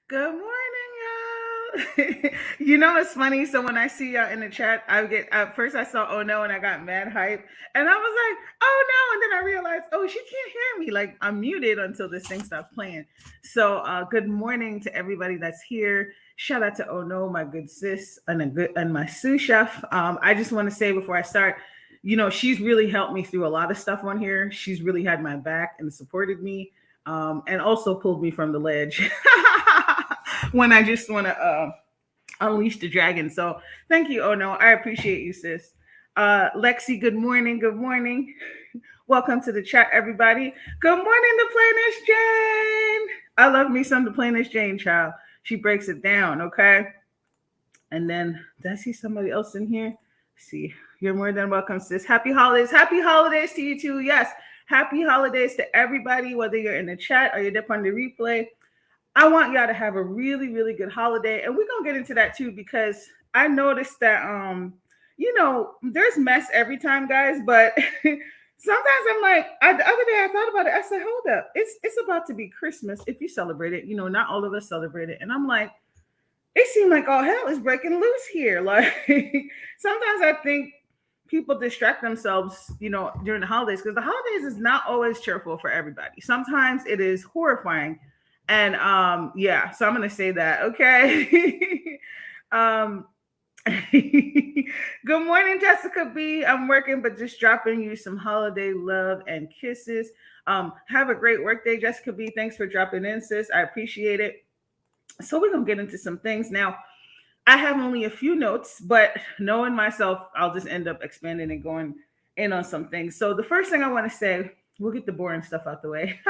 Good morning, y'all. It's funny. So when I see y'all in the chat, I get at first I saw oh no and I got mad hype. And I was like, oh no. And then I realized, oh, she can't hear me. Like I'm muted until this thing stops playing. So good morning to everybody that's here. Shout out to oh no, my good sis and my sous chef. I just want to say before I start, she's really helped me through a lot of stuff on here. She's really had my back and supported me. And also pulled me from the ledge when I just want to unleash the dragon. So thank you. Oh no, I appreciate you, sis. Lexi, good morning. Good morning. Welcome to the chat, everybody. Good morning, the plainest Jane. I love me some the plainest Jane, child. She breaks it down, okay? And then did I see somebody else in here? Let's see, you're more than welcome, sis. Happy holidays. Happy holidays to you too. Yes. Happy holidays to everybody, whether you're in the chat or you're up on the replay. I want y'all to have a really, really good holiday. And we're going to get into that too, because I noticed that, there's mess every time, guys. But sometimes I'm like, the other day I thought about it. I said, hold up. It's about to be Christmas if you celebrate it. Not all of us celebrate it. And I'm like, it seemed like all hell is breaking loose here. Like sometimes I think people distract themselves, during the holidays, because the holidays is not always cheerful for everybody. Sometimes it is horrifying. And so I'm gonna say that, okay. um Good morning, Jessica B. I'm working, but just dropping you some holiday love and kisses. Have a great work day, Jessica B. Thanks for dropping in, sis. I appreciate it. So we're gonna get into some things now. I have only a few notes, but knowing myself, I'll just end up expanding and going in on some things. So the first thing I want to say, we'll get the boring stuff out the way,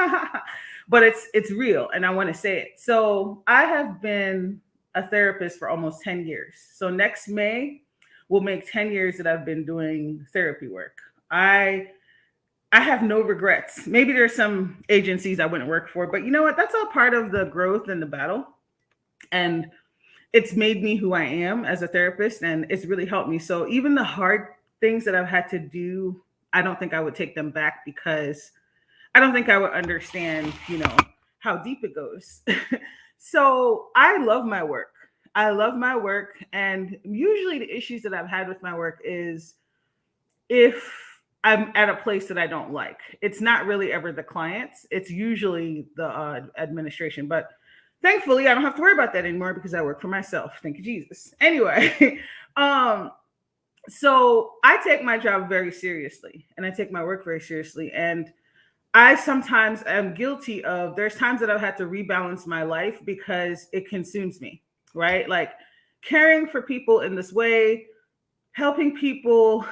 but it's real, and I want to say it. So I have been a therapist for almost 10 years. So next May will make 10 years that I've been doing therapy work. I have no regrets. Maybe there's some agencies I wouldn't work for, but you know what? That's all part of the growth and the battle. And it's made me who I am as a therapist, and it's really helped me. So even the hard things that I've had to do, I don't think I would take them back, because I don't think I would understand, how deep it goes. So I love my work. I love my work. And usually the issues that I've had with my work is if I'm at a place that I don't like. It's not really ever the clients. It's usually the administration. But thankfully, I don't have to worry about that anymore because I work for myself. Thank you, Jesus. Anyway, so I take my job very seriously, and I take my work very seriously. And I sometimes am guilty of, there's times that I've had to rebalance my life because it consumes me, right? Like caring for people in this way, helping people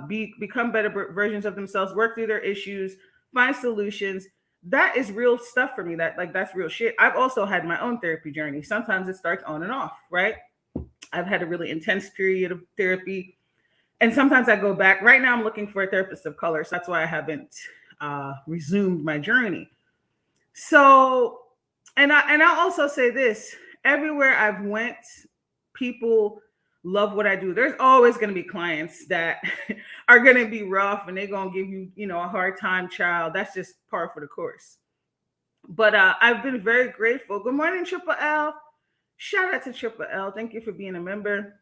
become better versions of themselves, work through their issues, find solutions. That is real stuff for me. That's real shit. I've also had my own therapy journey. Sometimes it starts on and off, right? I've had a really intense period of therapy, and sometimes I go back. Right now I'm looking for a therapist of color, so that's why I haven't resumed my journey. So, and I'll also say this: everywhere I've went, people love what I do. There's always going to be clients that are going to be rough and they're going to give you, a hard time, child. That's just par for the course. But I've been very grateful. Good morning, Triple L. Shout out to Triple L. Thank you for being a member.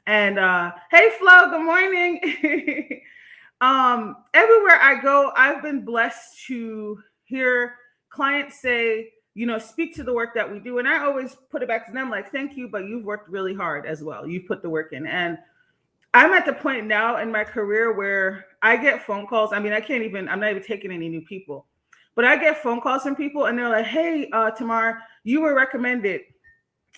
And hey, Flo, good morning. Everywhere I go, I've been blessed to hear clients say, speak to the work that we do. And I always put it back to them like, thank you, but you've worked really hard as well. You've put the work in. And I'm at the point now in my career where I get phone calls. I mean, I'm not even taking any new people, but I get phone calls from people and they're like, hey, Tamar, you were recommended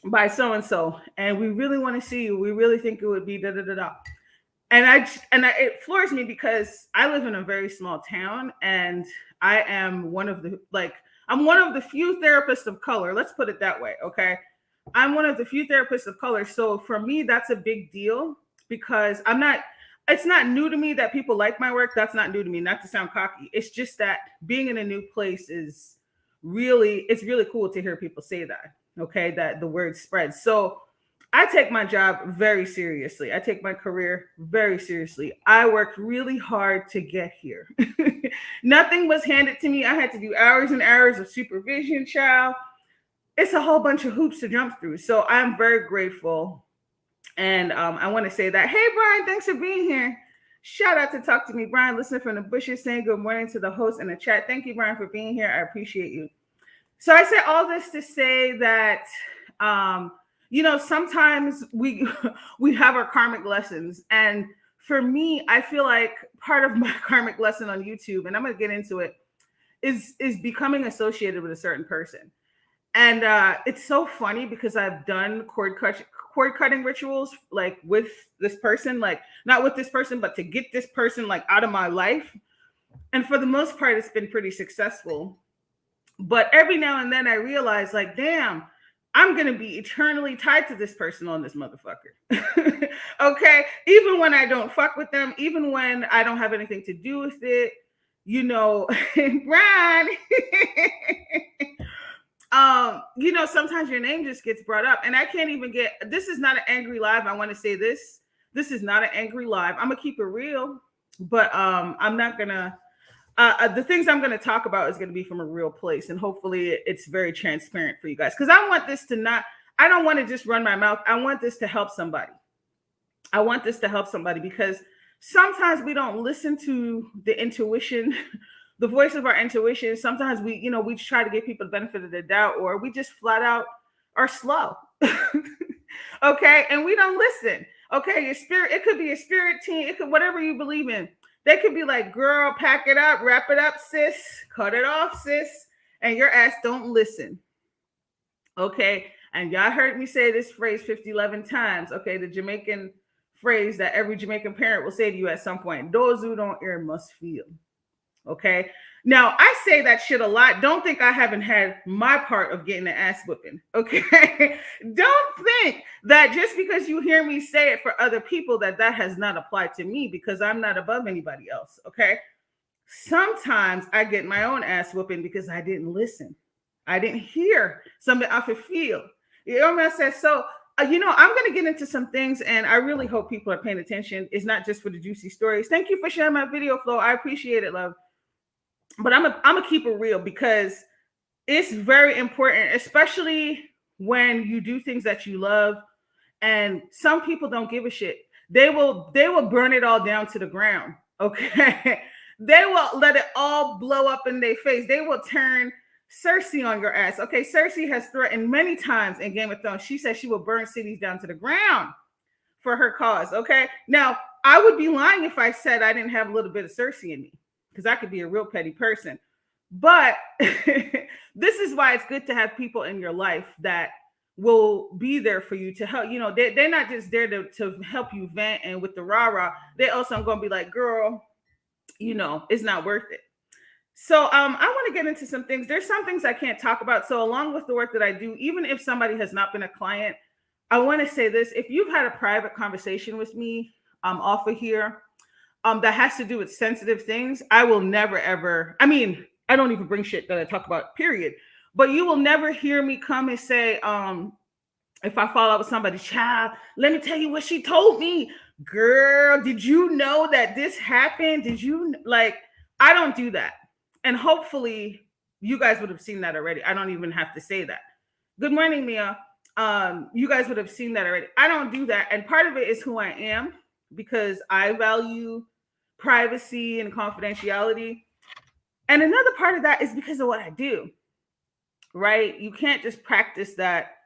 by so-and-so, and we really want to see you. We really think it would be da-da-da-da. And it floors me because I live in a very small town, and I am I'm one of the few therapists of color. Let's put it that way, okay? I'm one of the few therapists of color. So for me, that's a big deal because it's not new to me that people like my work. That's not new to me, not to sound cocky. It's just that being in a new place it's really cool to hear people say that, okay? That the word spreads. So I take my job very seriously. I take my career very seriously. I worked really hard to get here. Nothing was handed to me. I had to do hours and hours of supervision, child. it's a whole bunch of hoops to jump through. So I'm very grateful. And I want to say that, hey, Brian, thanks for being here. Shout out to Talk to Me, Brian, listening from the bushes, saying good morning to the host in the chat. Thank you, Brian, for being here. I appreciate you. So I say all this to say that, um, sometimes we we have our karmic lessons, and for me, I feel like part of my karmic lesson on YouTube, and I'm going to get into it, is becoming associated with a certain person. And it's so funny because I've done cord cutting rituals like with this person, like not with this person, but to get this person like out of my life. And for the most part, it's been pretty successful. But every now and then I realize, like, damn, I'm gonna be eternally tied to this person on this motherfucker. Okay. Even when I don't fuck with them, even when I don't have anything to do with it, Brian. Sometimes your name just gets brought up, and I can't even get. This is not an angry live. I want to say this. This is not an angry live. I'm gonna keep it real, but I'm not gonna. The things I'm gonna talk about is gonna be from a real place, and hopefully it's very transparent for you guys. Because I want this to not. I don't want to just run my mouth. I want this to help somebody. I want this to help somebody because sometimes we don't listen to the intuition, the voice of our intuition. Sometimes we try to give people the benefit of the doubt, or we just flat out are slow. Okay. And we don't listen. Okay. Your spirit, it could be a spirit team. It could, whatever you believe in. They could be like, girl, pack it up, wrap it up, sis, cut it off, sis. And your ass don't listen. Okay. And y'all heard me say this phrase 11 times. Okay. The Jamaican phrase that every Jamaican parent will say to you at some point: those who don't hear must feel. Okay. Now I say that shit a lot. Don't think I haven't had my part of getting an ass whipping. Okay. Don't think that just because you hear me say it for other people that has not applied to me, because I'm not above anybody else. Okay. Sometimes I get my own ass whipping because I didn't listen. I didn't hear something I could feel. You know what I said? So I'm going to get into some things, and I really hope people are paying attention. It's not just for the juicy stories. Thank you for sharing my video, Flo. I appreciate it, love. But I'm gonna keep it real because it's very important, especially when you do things that you love. And some people don't give a shit. They will burn it all down to the ground. Okay. They will let it all blow up in their face. They will turn Cersei on your ass. Okay. Cersei has threatened many times in Game of Thrones. She said she will burn cities down to the ground for her cause. Okay. Now, I would be lying if I said I didn't have a little bit of Cersei in me, because I could be a real petty person. But this is why it's good to have people in your life that will be there for you to help. They're not just there to help you vent and with the rah-rah. They also going to be like, girl, it's not worth it. So I want to get into some things. There's some things I can't talk about. So along with the work that I do, even if somebody has not been a client, I want to say this. If you've had a private conversation with me off of here, that has to do with sensitive things, I will never, ever, I don't even bring shit that I talk about, period. But you will never hear me come and say, if I fall out with somebody, child, let me tell you what she told me. Girl, did you know that this happened? I don't do that. And hopefully you guys would have seen that already. I don't even have to say that. Good morning, Mia. You guys would have seen that already. I don't do that. And part of it is who I am, because I value privacy and confidentiality. And another part of that is because of what I do, right? You can't just practice that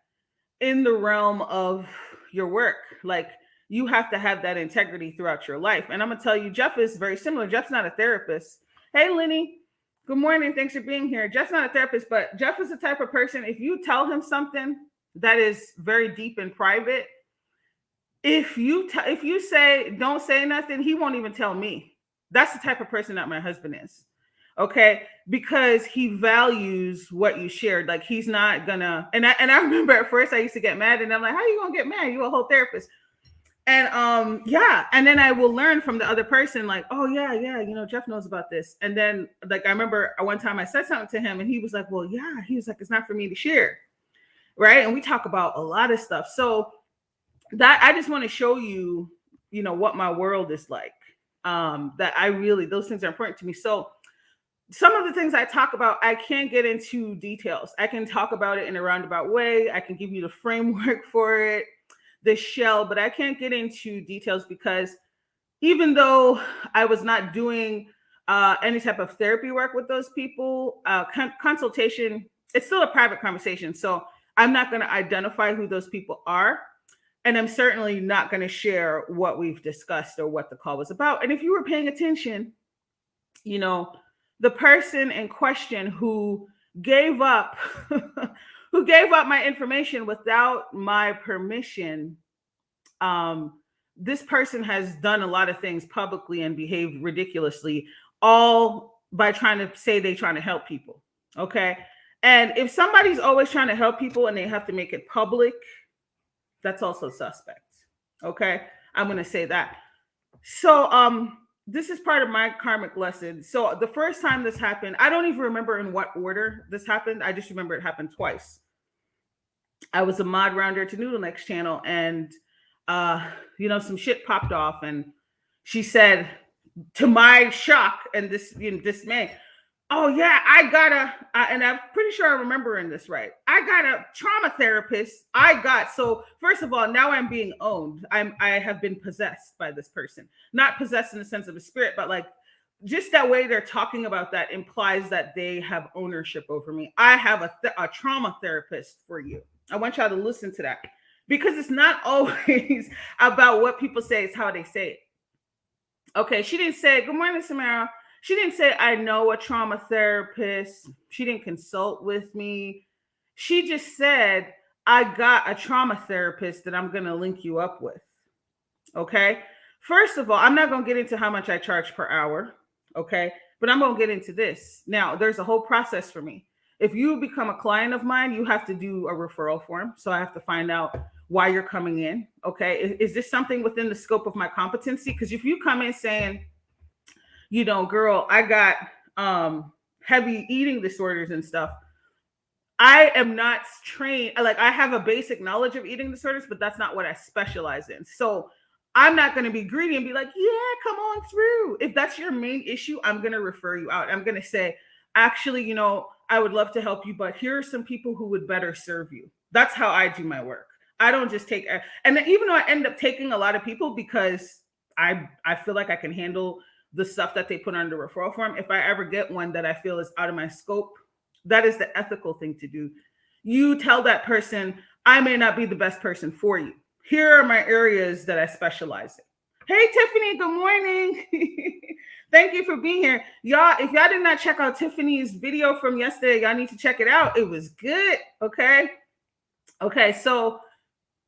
in the realm of your work. Like, you have to have that integrity throughout your life. And I'm going to tell you, Jeff is very similar. Jeff's not a therapist. Hey, Lenny. Good morning. Thanks for being here. Jeff's not a therapist, but Jeff is the type of person, if you tell him something that is very deep and private, if you say don't say nothing, he won't even tell me. That's the type of person that my husband is. Okay, because he values what you shared. Like, he's not gonna. And I remember at first I used to get mad, and I'm like, how are you gonna get mad? You're a whole therapist. And yeah, and then I will learn from the other person, like, oh yeah, Jeff knows about this. And then, like, I remember one time I said something to him, and he was like, well, yeah, he was like, it's not for me to share, right? And we talk about a lot of stuff. So that I just want to show you, what my world is like. That those things are important to me. So some of the things I talk about, I can't get into details. I can talk about it in a roundabout way. I can give you the framework for it, the shell, but I can't get into details because even though I was not doing any type of therapy work with those people, consultation, it's still a private conversation. So I'm not going to identify who those people are. And I'm certainly not going to share what we've discussed or what the call was about. And if you were paying attention, you know, the person in question who gave up who gave up my information without my permission, um, this person has done a lot of things publicly and behaved ridiculously, all by trying to say they're trying to help people. Okay. And if somebody's always trying to help people and they have to make it public, that's also suspect. Okay. I'm going to say that. So, this is part of my karmic lesson. So, the first time this happened, I don't even remember in what order this happened. I just remember it happened twice. I was a mod rounder to Noodle Next channel, and some shit popped off, and she said, to my shock and dismay, "Oh yeah, I got and I'm pretty sure I'm remembering this right. I got a trauma therapist. So first of all, now I'm being owned. I have been possessed by this person. Not possessed in the sense of a spirit, but like just that way they're talking about that implies that they have ownership over me. I have a trauma therapist for you. I want y'all to listen to that because it's not always about what people say, it's how they say it. Okay, she didn't say, "Good morning, Samara." She didn't say, "I know a trauma therapist." She didn't consult with me. She just said, "I got a trauma therapist that I'm going to link you up with." Okay. First of all, I'm not going to get into how much I charge per hour. Okay. But I'm going to get into this. Now, there's a whole process for me. If you become a client of mine, you have to do a referral form. So I have to find out why you're coming in. Okay. Is this something within the scope of my competency? Because if you come in saying, "Girl, I got heavy eating disorders and stuff," I am not trained. Like, I have a basic knowledge of eating disorders, but that's not what I specialize in. So I'm not going to be greedy and be like, "Yeah, come on through." If that's your main issue, I'm going to refer you out. I'm going to say, "Actually, I would love to help you, but here are some people who would better serve you." That's how I do my work. I don't just take, and then even though I end up taking a lot of people because I feel like I can handle the stuff that they put on the referral form. If I ever get one that I feel is out of my scope, that is the ethical thing to do. You tell that person, "I may not be the best person for you. Here are my areas that I specialize in." Hey, Tiffany, good morning. Thank you for being here. Y'all, if y'all did not check out Tiffany's video from yesterday, y'all need to check it out. It was good. Okay. Okay. So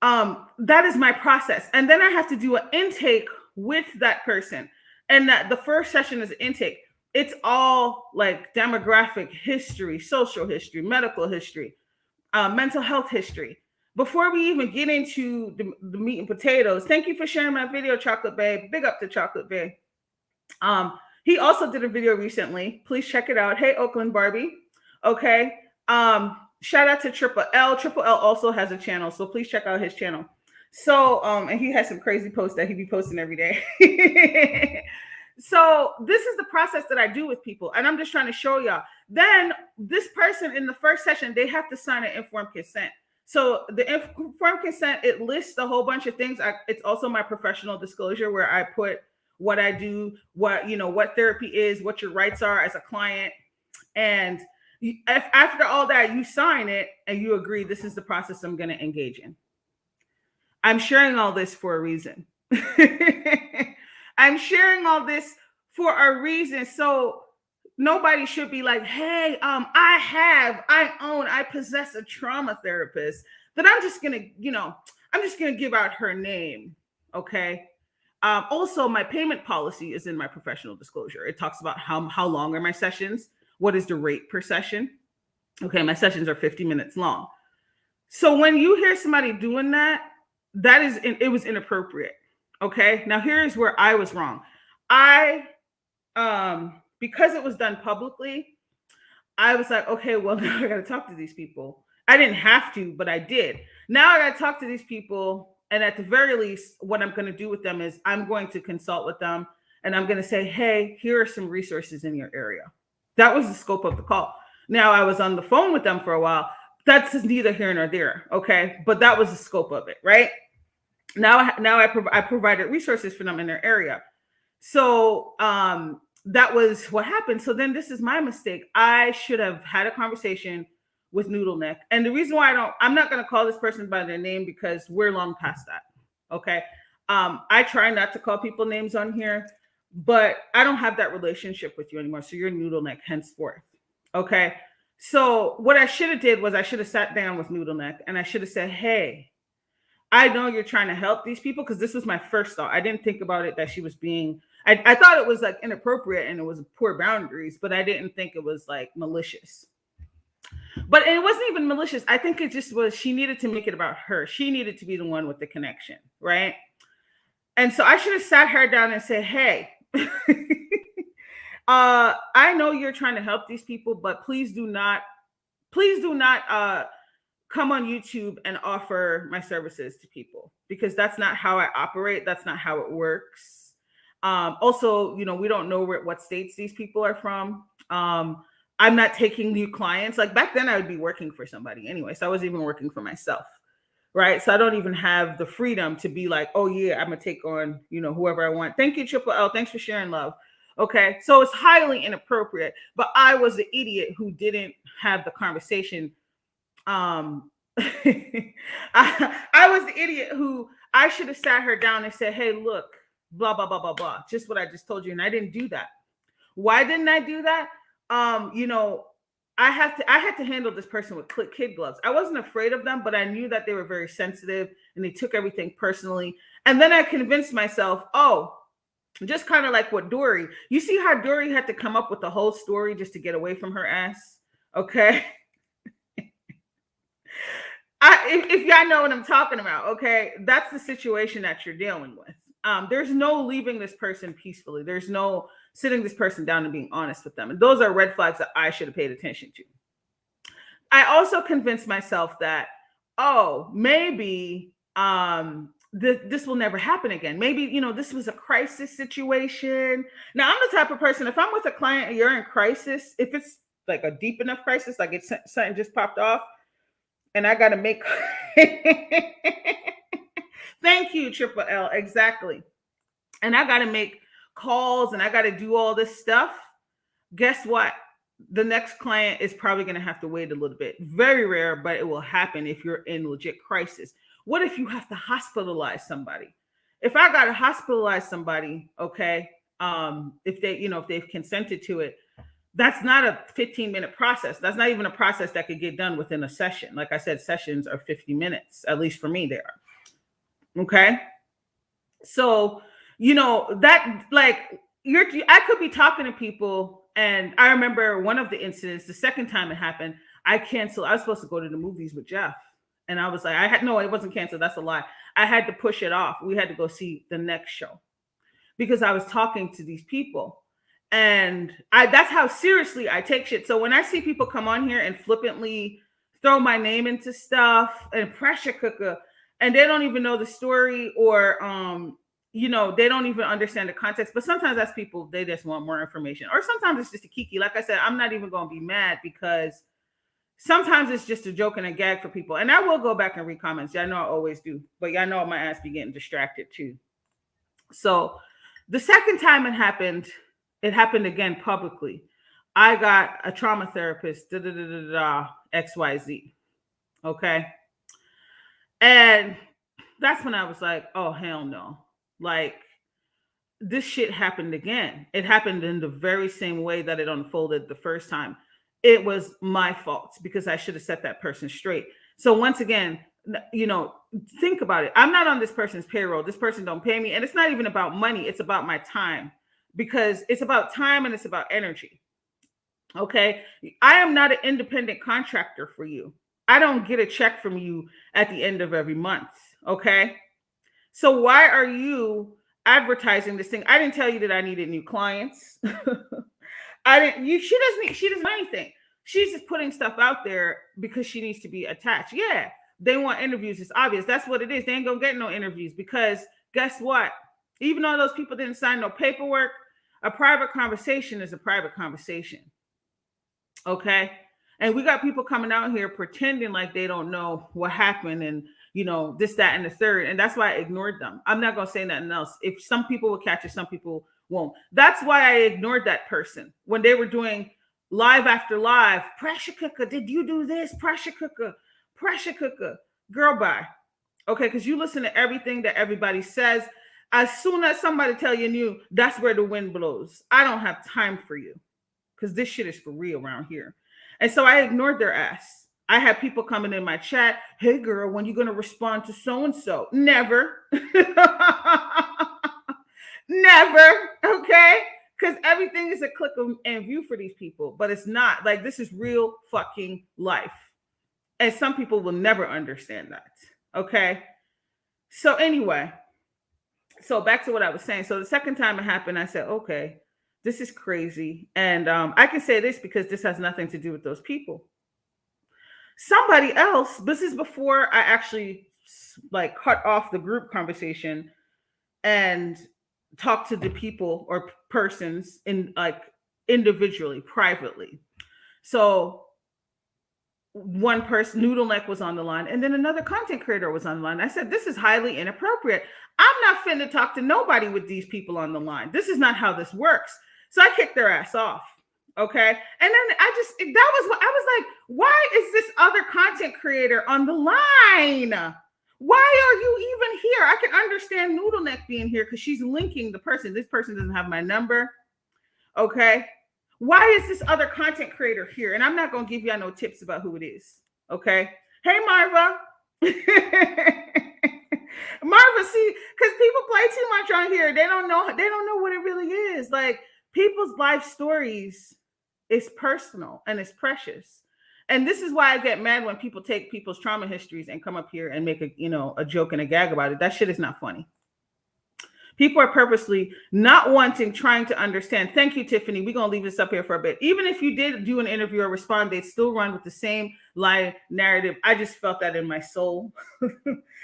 that is my process. And then I have to do an intake with that person. And that the first session is intake. It's all like demographic history, social history, medical history, mental health history. Before we even get into the meat and potatoes, thank you for sharing my video, Chocolate Babe. Big up to Chocolate Babe. He also did a video recently. Please check it out. Hey, Oakland Barbie. Okay. Shout out to Triple L. Triple L also has a channel, so please check out his channel. So, and he has some crazy posts that he be posting every day. So this is the process that I do with people, and I'm just trying to show y'all. Then this person in the first session, they have to sign an informed consent. So the informed consent, it lists a whole bunch of things. It's also my professional disclosure where I put what I do, what therapy is, what your rights are as a client, and if after all that you sign it and you agree, this is the process I'm going to engage in. I'm sharing all this for a reason. I'm sharing all this for a reason. So nobody should be like, "Hey, I possess a trauma therapist that I'm just going to give out her name." Okay. Also, my payment policy is in my professional disclosure. It talks about how long are my sessions? What is the rate per session? Okay. My sessions are 50 minutes long. So when you hear somebody doing that, it was inappropriate. Okay. Now here's where I was wrong. Because it was done publicly, I was like, okay, well, now I got to talk to these people. I didn't have to, but I did. Now I got to talk to these people. And at the very least, what I'm going to do with them is I'm going to consult with them and I'm going to say, "Hey, here are some resources in your area." That was the scope of the call. Now I was on the phone with them for a while. That's neither here nor there. Okay. But that was the scope of it. Right. I provided resources for them in their area. So that was what happened. So then this is my mistake. I should have had a conversation with Noodle Neck. And the reason why I'm not going to call this person by their name because we're long past that. Okay. I try not to call people names on here, but I don't have that relationship with you anymore. So you're Noodle Neck henceforth. Okay. So what I should have did was I should have sat down with Noodle Neck and I should have said, hey, I know you're trying to help these people, because this was my first thought. I didn't think about it that she was being, I thought it was like inappropriate and it was poor boundaries, but I didn't think it was like malicious. But it wasn't even malicious. I think it just was, she needed to make it about her. She needed to be the one with the connection, right? And so I should have sat her down and said, hey, I know you're trying to help these people, but please do not come on YouTube and offer my services to people, because that's not how I operate. That's not how it works. Also, we don't know what states these people are from. I'm not taking new clients. Like back then I would be working for somebody anyway. So I was even working for myself. Right. So I don't even have the freedom to be like, oh yeah, I'm going to take on, whoever I want. Thank you, Triple L. Thanks for sharing love. Okay. So it's highly inappropriate, but I was the idiot who didn't have the conversation. I was the idiot who I should have sat her down and said, hey, look, blah, blah, blah, blah, blah. Just what I just told you. And I didn't do that. Why didn't I do that? I had to handle this person with kid gloves. I wasn't afraid of them, but I knew that they were very sensitive and they took everything personally. And then I convinced myself, just kind of like what Dory, you see how Dory had to come up with the whole story just to get away from her ass. Okay. If y'all know what I'm talking about, okay, that's the situation that you're dealing with. There's no leaving this person peacefully. There's no sitting this person down and being honest with them. And those are red flags that I should have paid attention to. I also convinced myself that, maybe this will never happen again. Maybe, this was a crisis situation. Now, I'm the type of person, if I'm with a client and you're in crisis, if it's like a deep enough crisis, like it's something just popped off, and I got to make, thank you, Triple L, exactly. And I got to make calls and I got to do all this stuff. Guess what? The next client is probably going to have to wait a little bit. Very rare, but it will happen if you're in legit crisis. What if you have to hospitalize somebody? If I got to hospitalize somebody, okay, if they've consented to it, that's not a 15-minute process. That's not even a process that could get done within a session. Like I said, sessions are 50 minutes, at least for me, they are. Okay. So, that like I could be talking to people. And I remember one of the incidents, the second time it happened, I canceled. I was supposed to go to the movies with Jeff. And I was like, no, it wasn't canceled. That's a lie. I had to push it off. We had to go see the next show because I was talking to these people. And that's how seriously I take shit. So when I see people come on here and flippantly throw my name into stuff and ThePreshaCooka, and they don't even know the story, or they don't even understand the context. But sometimes that's people, they just want more information. Or sometimes it's just a kiki. Like I said, I'm not even going to be mad because sometimes it's just a joke and a gag for people. And I will go back and read comments. Y'all know I always do. But y'all know my ass be getting distracted too. So the second time it happened again publicly. I got a trauma therapist, XYZ. Okay. And that's when I was like, oh, hell no. Like, this shit happened again. It happened in the very same way that it unfolded the first time. It was my fault because I should have set that person straight. So once again, think about it. I'm not on this person's payroll. This person don't pay me. And it's not even about money. It's about my time, because it's about time and it's about energy. Okay. I am not an independent contractor for you. I don't get a check from you at the end of every month. Okay. So why are you advertising this thing? I didn't tell you that I needed new clients. She doesn't know anything. She's just putting stuff out there because she needs to be attached. Yeah. They want interviews. It's obvious. That's what it is. They ain't gonna get no interviews because guess what? Even though those people didn't sign no paperwork, a private conversation is a private conversation. Okay. And we got people coming out here pretending like they don't know what happened and, this, that, and the third. And that's why I ignored them. I'm not going to say nothing else. If some people will catch it, some people won't. That's why I ignored that person when they were doing live after live. ThePreshaCooka, did you do this? ThePreshaCooka. Girl, bye. Okay. Because you listen to everything that everybody says. As soon as somebody tell you new, that's where the wind blows. I don't have time for you because this shit is for real around here. And so I ignored their ass. I had people coming in my chat, hey girl, when you going to respond to so-and-so? Never. Never. Okay. Because everything is a click and view for these people, but it's not. Like, this is real fucking life. And some people will never understand that. Okay. So anyway, so back to what I was saying. So the second time it happened, I said, okay, this is crazy. And I can say this because this has nothing to do with those people. Somebody else, this is before I actually like cut off the group conversation and talk to the people or persons in like individually, privately. So one person, Noodle Neck, was on the line, and then another content creator was on the line. I said, this is highly inappropriate. I'm not finna talk to nobody with these people on the line. This is not how this works. So I kicked their ass off. Okay. And then that was what I was like, why is this other content creator on the line? Why are you even here? I can understand Noodle Neck being here because she's linking the person. This person doesn't have my number. Okay. Why is this other content creator here? And I'm not going to give y'all no tips about who it is. Okay. Hey, Marva. Marva, see, because people play too much on here. They don't know what it really is. Like, people's life stories is personal and it's precious. And this is why I get mad when people take people's trauma histories and come up here and make a joke and a gag about it. That shit is not funny. People are purposely not trying to understand. Thank you, Tiffany. We're going to leave this up here for a bit. Even if you did do an interview or respond, they'd still run with the same lie narrative. I just felt that in my soul.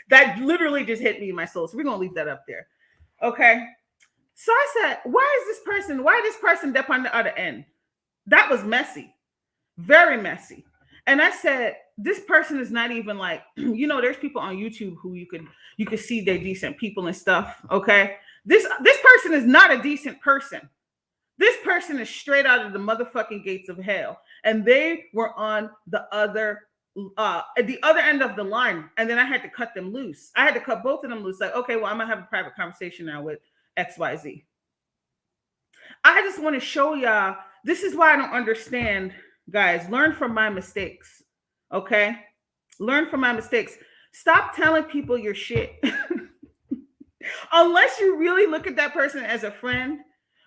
That literally just hit me in my soul. So we're going to leave that up there. Okay. So I said, why this person up on the other end? That was messy. Very messy. And I said, this person is not even like, there's people on YouTube who you could see they're decent people and stuff. Okay. This person is not a decent person. This person is straight out of the motherfucking gates of hell. And they were on the other end of the line. And then I had to cut them loose. I had to cut both of them loose. Like, okay, well, I'm going to have a private conversation now with XYZ. I just want to show y'all, this is why I don't understand. Guys, learn from my mistakes. Okay? Learn from my mistakes. Stop telling people your shit. Unless you really look at that person as a friend,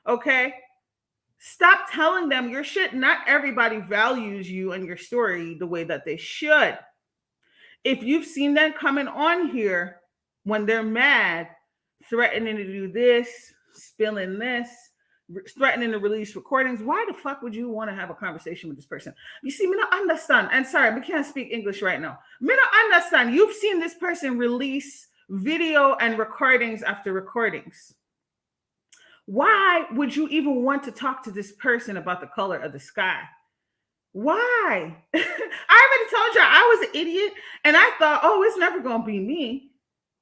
okay? Stop telling them your shit. Not everybody values you and your story the way that they should. If you've seen them coming on here when they're mad, threatening to do this, spilling this, threatening to release recordings, why the fuck would you want to have a conversation with this person? You see, me not understand. And sorry, we can't speak English right now. Me not understand. You've seen this person release video and recordings after recordings. Why would you even want to talk to this person about the color of the sky? Why? I already told you I was an idiot and I thought, oh, it's never going to be me,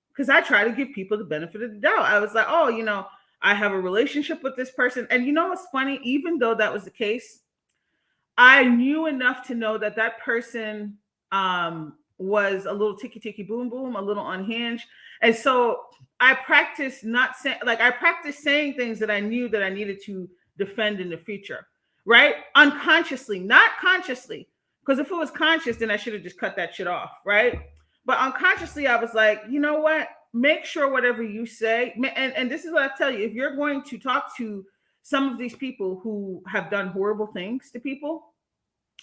because I try to give people the benefit of the doubt. I was like, oh, I have a relationship with this person. And what's funny? Even though that was the case, I knew enough to know that that person was a little ticky boom boom, a little unhinged. And so I practiced saying things that I knew that I needed to defend in the future, right? Unconsciously, not consciously. Because if it was conscious, then I should have just cut that shit off, right? But unconsciously, I was like, you know what? Make sure whatever you say, and this is what I tell you, if you're going to talk to some of these people who have done horrible things to people,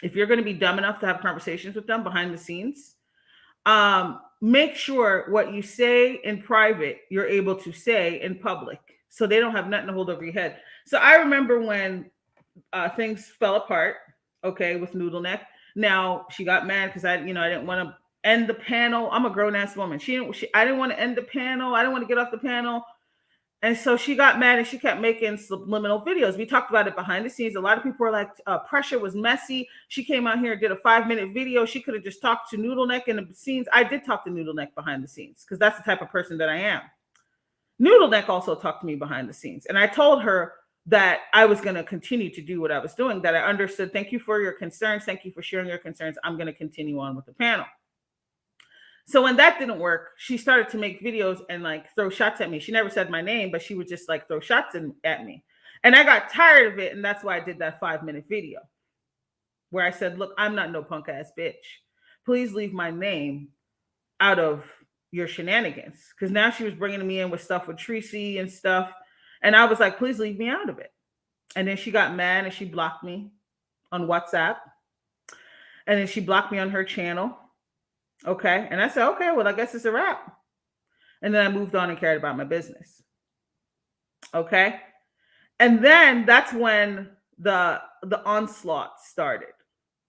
if you're going to be dumb enough to have conversations with them behind the scenes, make sure what you say in private, you're able to say in public, so they don't have nothing to hold over your head. So I remember when things fell apart, okay, with Noodle Neck. Now she got mad because I didn't want to end the panel. I'm a grown ass woman. I didn't want to end the panel. I didn't want to get off the panel. And so she got mad and she kept making subliminal videos. We talked about it behind the scenes. A lot of people were like, Pressure was messy. She came out here and did a 5-minute video. She could have just talked to Noodle Neck in the scenes. I did talk to Noodle Neck behind the scenes because that's the type of person that I am. Noodle Neck also talked to me behind the scenes. And I told her that I was going to continue to do what I was doing, that I understood. Thank you for your concerns. Thank you for sharing your concerns. I'm going to continue on with the panel. So when that didn't work, she started to make videos and like throw shots at me. She never said my name, but she would just like throw shots at me. And I got tired of it. And that's why I did that 5-minute video where I said, look, I'm not no punk ass bitch. Please leave my name out of your shenanigans. Because now she was bringing me in with stuff with Tracy and stuff. And I was like, please leave me out of it. And then she got mad and she blocked me on WhatsApp. And then she blocked me on her channel. Okay. And I said, okay, well, I guess it's a wrap. And then I moved on and cared about my business. Okay. And then that's when the onslaught started.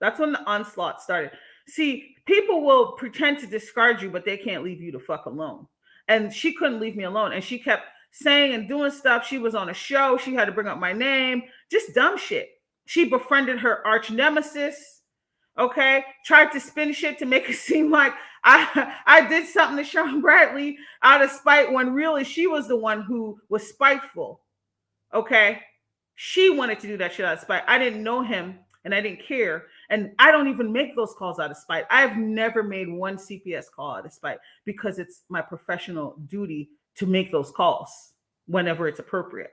That's when the onslaught started. See, people will pretend to discard you, but they can't leave you the fuck alone. And she couldn't leave me alone. And she kept saying and doing stuff. She was on a show. She had to bring up my name. Just dumb shit. She befriended her arch nemesis. Okay, tried to spin shit to make it seem like I did something to Sean Bradley out of spite when really she was the one who was spiteful. Okay, she wanted to do that shit out of spite. I didn't know him and I didn't care. And I don't even make those calls out of spite. I've never made one CPS call out of spite because it's my professional duty to make those calls whenever it's appropriate.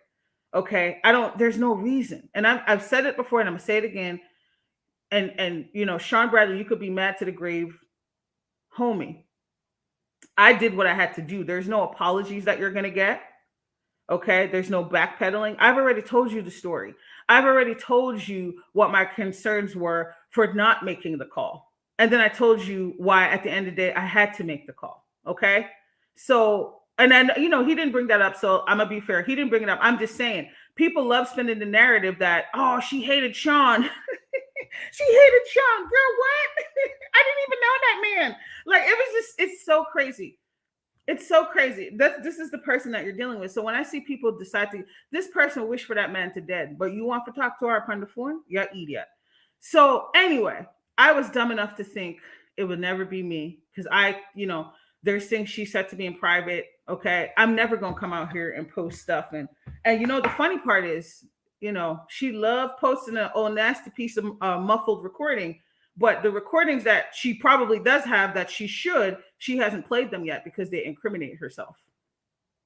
Okay, there's no reason. And I've said it before and I'm gonna say it again. And you know, Sean Bradley, you could be mad to the grave, homie. I did what I had to do. There's no apologies that you're gonna get. Okay, there's no backpedaling. I've already told you the story. I've already told you what my concerns were for not making the call. And then I told you why at the end of the day I had to make the call. Okay. So, and then, you know, he didn't bring that up. So I'm gonna be fair. He didn't bring it up. I'm just saying people love spinning the narrative that, oh, she hated Sean. She hated Sean. Girl, what? I didn't even know that man. Like, it was just, it's so crazy. It's so crazy. This is the person that you're dealing with. So when I see people decide to, this person wish for that man to dead, but you want to talk to her upon the phone? You're idiot. So anyway, I was dumb enough to think it would never be me because you know, there's things she said to me in private. Okay, I'm never gonna come out here and post stuff. And you know, the funny part is, you know, she loved posting an old nasty piece of muffled recording, but the recordings that she probably does have that she hasn't played them yet because they incriminate herself.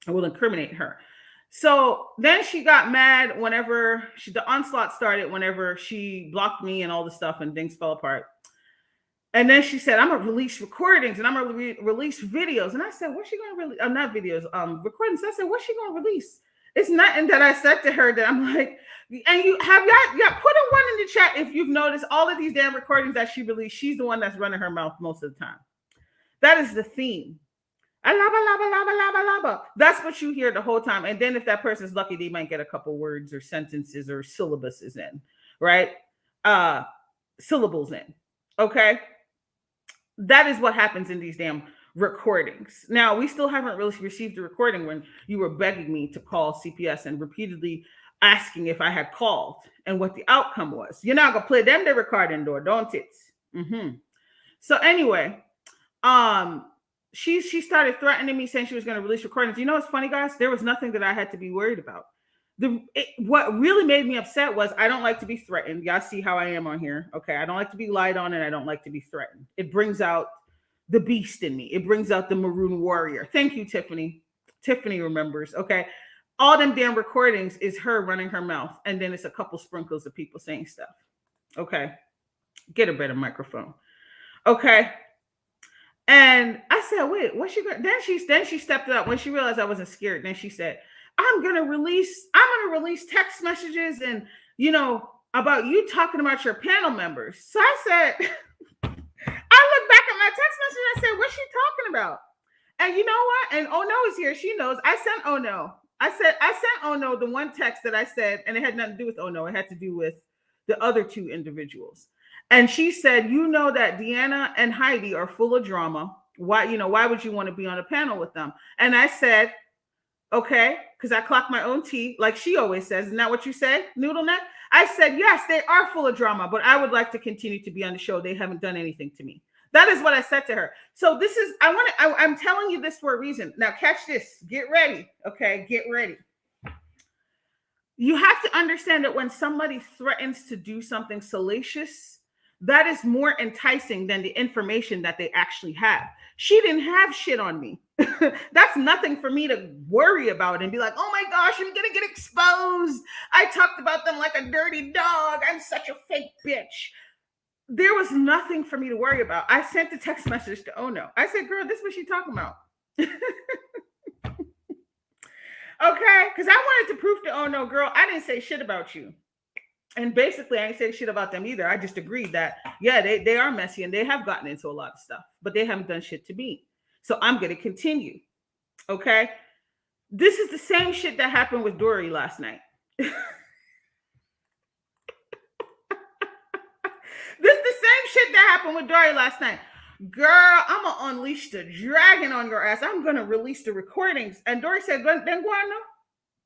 It will incriminate her. So then she got mad whenever the onslaught started, whenever she blocked me and all the stuff and things fell apart. And then she said, I'm going to release recordings and I'm going to release videos. And I said, what's she going to release? Not videos, recordings. I said, what's she going to release? It's nothing that I said to her that I'm like, and you have y'all put a one in the chat if you've noticed all of these damn recordings that she released. She's the one that's running her mouth most of the time. That is the theme. That's what you hear the whole time. And then if that person's lucky, they might get a couple words or sentences or syllabuses in, right? Syllables in. Okay. That is what happens in these damn recordings. Now, we still haven't really received a recording when you were begging me to call CPS and repeatedly asking if I had called and what the outcome was. You're not gonna play them the recording door, don't it? Mm-hmm. So anyway, she started threatening me, saying she was going to release recordings. You know what's funny, guys? There was nothing that I had to be worried about. What really made me upset was I don't like to be threatened. Y'all see how I am on here. Okay, I don't like to be lied on and I don't like to be threatened. It brings out the beast in me. It brings out the maroon warrior. Thank you, Tiffany. Tiffany remembers. Okay, all them damn recordings is her running her mouth, and then it's a couple sprinkles of people saying stuff. Okay, get a better microphone. Okay. And I said, wait, what's she going to, then she stepped up when she realized I wasn't scared. Then she said, I'm going to release text messages and, you know, about you talking about your panel members. So I said, I looked back at my text message and I said, what's she talking about? And you know what? And Oh No is here. She knows. I sent Oh No. I sent Oh No the one text that I said, and it had nothing to do with Oh No. It had to do with the other two individuals. And she said, you know that Deanna and Heidi are full of drama. Why would you want to be on a panel with them? And I said, Okay, because I clock my own tea, like she always says. Isn't that what you say, Noodle Neck? I said, yes, they are full of drama, but I would like to continue to be on the show. They haven't done anything to me. That is what I said to her. So this is, I'm telling you this for a reason. Now catch this. Get ready. Okay, get ready. You have to understand that when somebody threatens to do something salacious, that is more enticing than the information that they actually have. She didn't have shit on me. That's nothing for me to worry about and be like, oh my gosh, I'm gonna get exposed. I talked about them like a dirty dog. I'm such a fake bitch. There was nothing for me to worry about. I sent a text message to Ono. I said, girl, this is what she's talking about. Okay, because I wanted to prove to Ono, girl, I didn't say shit about you. And basically, I ain't say shit about them either. I just agreed that, yeah, they are messy and they have gotten into a lot of stuff, but they haven't done shit to me. So I'm going to continue. Okay? This is the same shit that happened with Dory last night. This is the same shit that happened with Dory last night. Girl, I'm going to unleash the dragon on your ass. I'm going to release the recordings. And Dory said, then go on,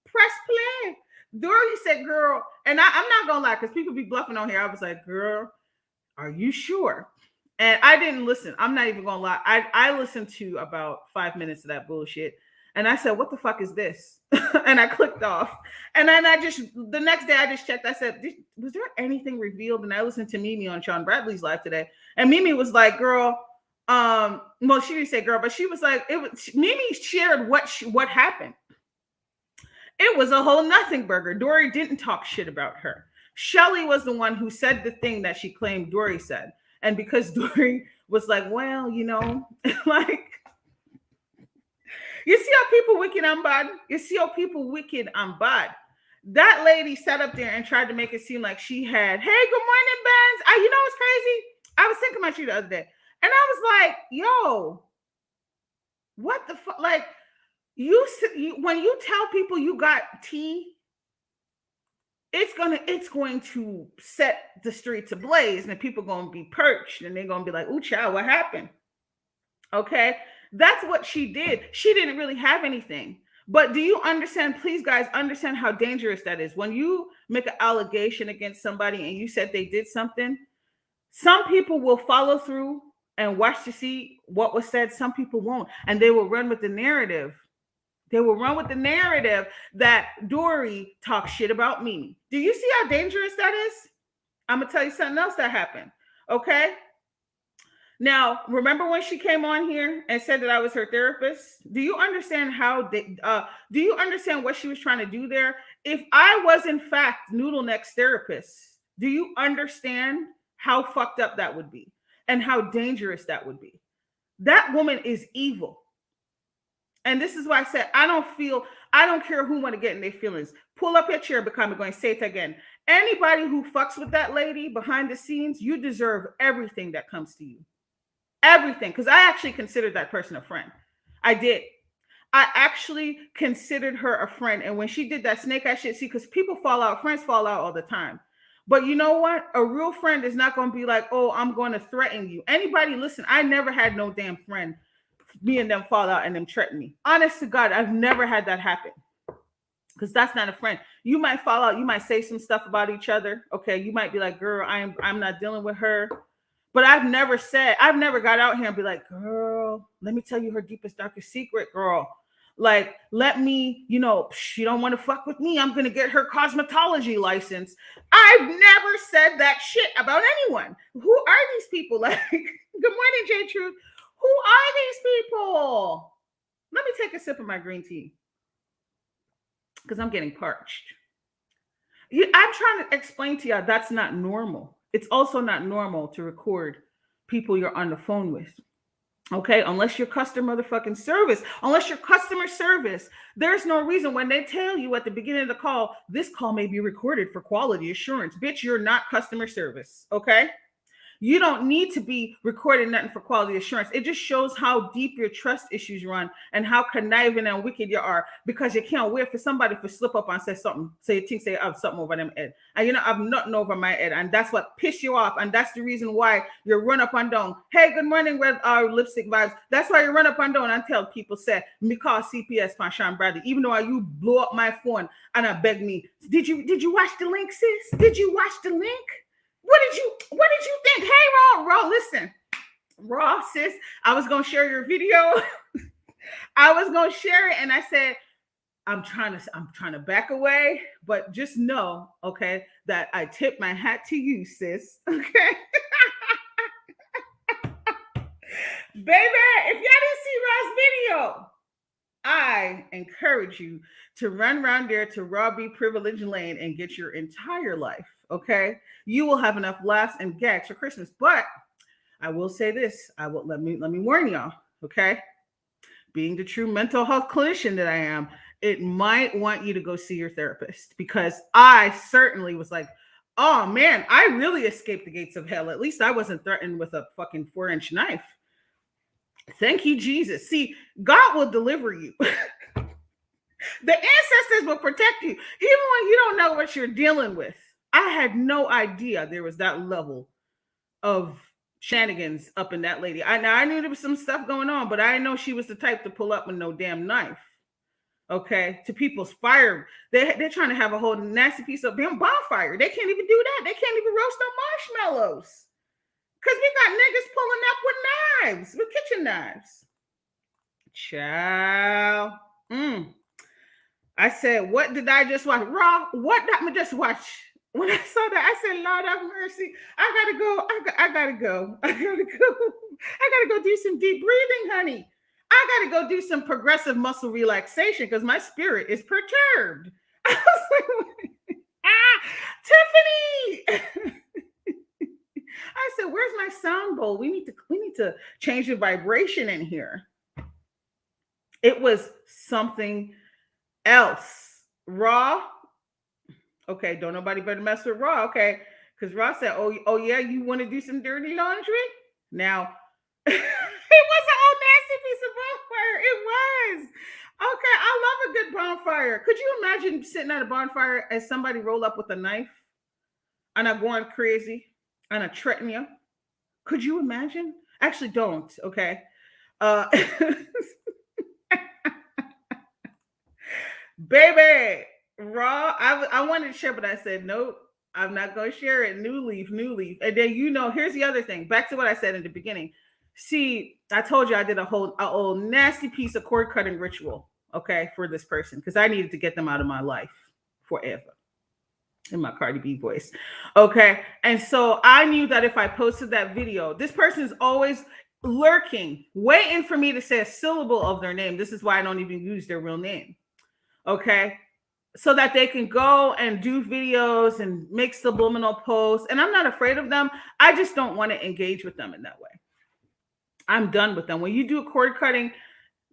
press play. Dory said, girl, and I'm not going to lie, because people be bluffing on here. I was like, girl, are you sure? And I didn't listen. I'm not even going to lie. I listened to about 5 minutes of that bullshit. And I said, what the fuck is this? And I clicked off. And then the next day I just checked. I said, was there anything revealed? And I listened to Mimi on Sean Bradley's live today. And Mimi was like, girl, well, she didn't say girl, but she was like, Mimi shared what happened. It was a whole nothing burger. Dory didn't talk shit about her. Shelly was the one who said the thing that she claimed Dory said. And because Dory was like, well, like, you see how people wicked and bad? You see how people wicked and bad? That lady sat up there and tried to make it seem like she had, hey, good morning, Benz. You know what's crazy? I was thinking about you the other day. And I was like, yo, what the fuck? Like, when you tell people you got tea, it's going to set the streets ablaze, and people going to be perched, and they're going to be like, ooh, child, what happened? Okay, that's what she did. She didn't really have anything. But do you understand? Please, guys, understand how dangerous that is. When you make an allegation against somebody and you said they did something, some people will follow through and watch to see what was said. Some people won't, and they will run with the narrative. They will run with the narrative that Dory talks shit about Mimi. Do you see how dangerous that is? I'm going to tell you something else that happened. Okay? Now, remember when she came on here and said that I was her therapist? Do you understand do you understand what she was trying to do there? If I was, in fact, Noodle Neck's therapist, do you understand how fucked up that would be and how dangerous that would be? That woman is evil. And this is why I said, I don't care who want to get in their feelings. Pull up your chair, because I'm going to say it again. Anybody who fucks with that lady behind the scenes, you deserve everything that comes to you. Everything. Because I actually considered that person a friend. I did. I actually considered her a friend. And when she did that snake ass shit, see, because people fall out, friends fall out all the time. But you know what? A real friend is not going to be like, oh, I'm going to threaten you. Anybody, listen, I never had no damn friend. Me and them fall out and them threaten me. Honest to God, I've never had that happen. Because that's not a friend. You might fall out. You might say some stuff about each other. Okay, you might be like, girl, I'm not dealing with her. But I've never got out here and be like, girl, let me tell you her deepest, darkest secret, girl. Like, let me, she don't want to fuck with me. I'm going to get her cosmetology license. I've never said that shit about anyone. Who are these people? Like, good morning, J Truth. Who are these people? Let me take a sip of my green tea, because I'm getting parched. I'm trying to explain to y'all that's not normal. It's also not normal to record people you're on the phone with. Okay, unless you're customer service, there's no reason when they tell you at the beginning of the call, this call may be recorded for quality assurance. Bitch, you're not customer service. Okay. You don't need to be recording nothing for quality assurance. It just shows how deep your trust issues run and how conniving and wicked you are, because you can't wait for somebody to slip up and say something. So you think say I have something over them head. And you know, I've nothing over my head. And that's what piss you off. And that's the reason why you run up and down. Hey, good morning, red lipstick vibes. That's why you run up and down and tell people, say, me call CPS for Sean Bradley, even though you blow up my phone and I beg me, did you watch the link, sis? Did you watch the link? What did you think? Hey, Raw, listen. Raw, sis, I was gonna share your video. I was gonna share it, and I said, I'm trying to back away, but just know, okay, that I tip my hat to you, sis. Okay. Baby, if y'all didn't see Raw's video, I encourage you to run around there to Robbie Privilege Lane and get your entire life. Okay, you will have enough laughs and gags for Christmas. But I will say this: let me warn y'all. Okay, being the true mental health clinician that I am, it might want you to go see your therapist, because I certainly was like, oh man, I really escaped the gates of hell. At least I wasn't threatened with a fucking 4-inch knife. Thank you, Jesus. See, God will deliver you. The ancestors will protect you, even when you don't know what you're dealing with. I had no idea there was that level of shenanigans up in that lady. I knew there was some stuff going on, but I didn't know she was the type to pull up with no damn knife. Okay, to people's fire. They're trying to have a whole nasty piece of damn bonfire. They can't even do that. They can't even roast no marshmallows. Because we got niggas pulling up with knives, with kitchen knives. Child. I said, what did I just watch? Raw, what did I just watch? When I saw that, I said, Lord have mercy. I gotta go. I gotta go. I gotta go do some deep breathing, honey. I gotta go do some progressive muscle relaxation because my spirit is perturbed. I was like, Tiffany. I said, where's my sound bowl? We need to change the vibration in here. It was something else. Raw. Okay, don't nobody better mess with Raw. Okay, because Raw said, oh yeah, you want to do some dirty laundry? Now, it was an old nasty piece of bonfire. It was. Okay, I love a good bonfire. Could you imagine sitting at a bonfire as somebody roll up with a knife and I'm going crazy and I threaten you? Could you imagine? Actually, don't. Okay. Baby, Raw, I wanted to share, but I said, nope, I'm not going to share it. New leaf. And then, here's the other thing. Back to what I said in the beginning. See, I told you I did a whole nasty piece of cord cutting ritual, okay, for this person, because I needed to get them out of my life forever. In my Cardi B voice. Okay. And so I knew that if I posted that video, this person is always lurking, waiting for me to say a syllable of their name. This is why I don't even use their real name. Okay. So that they can go and do videos and make subliminal posts. And I'm not afraid of them. I just don't want to engage with them in that way. I'm done with them. When you do a cord cutting,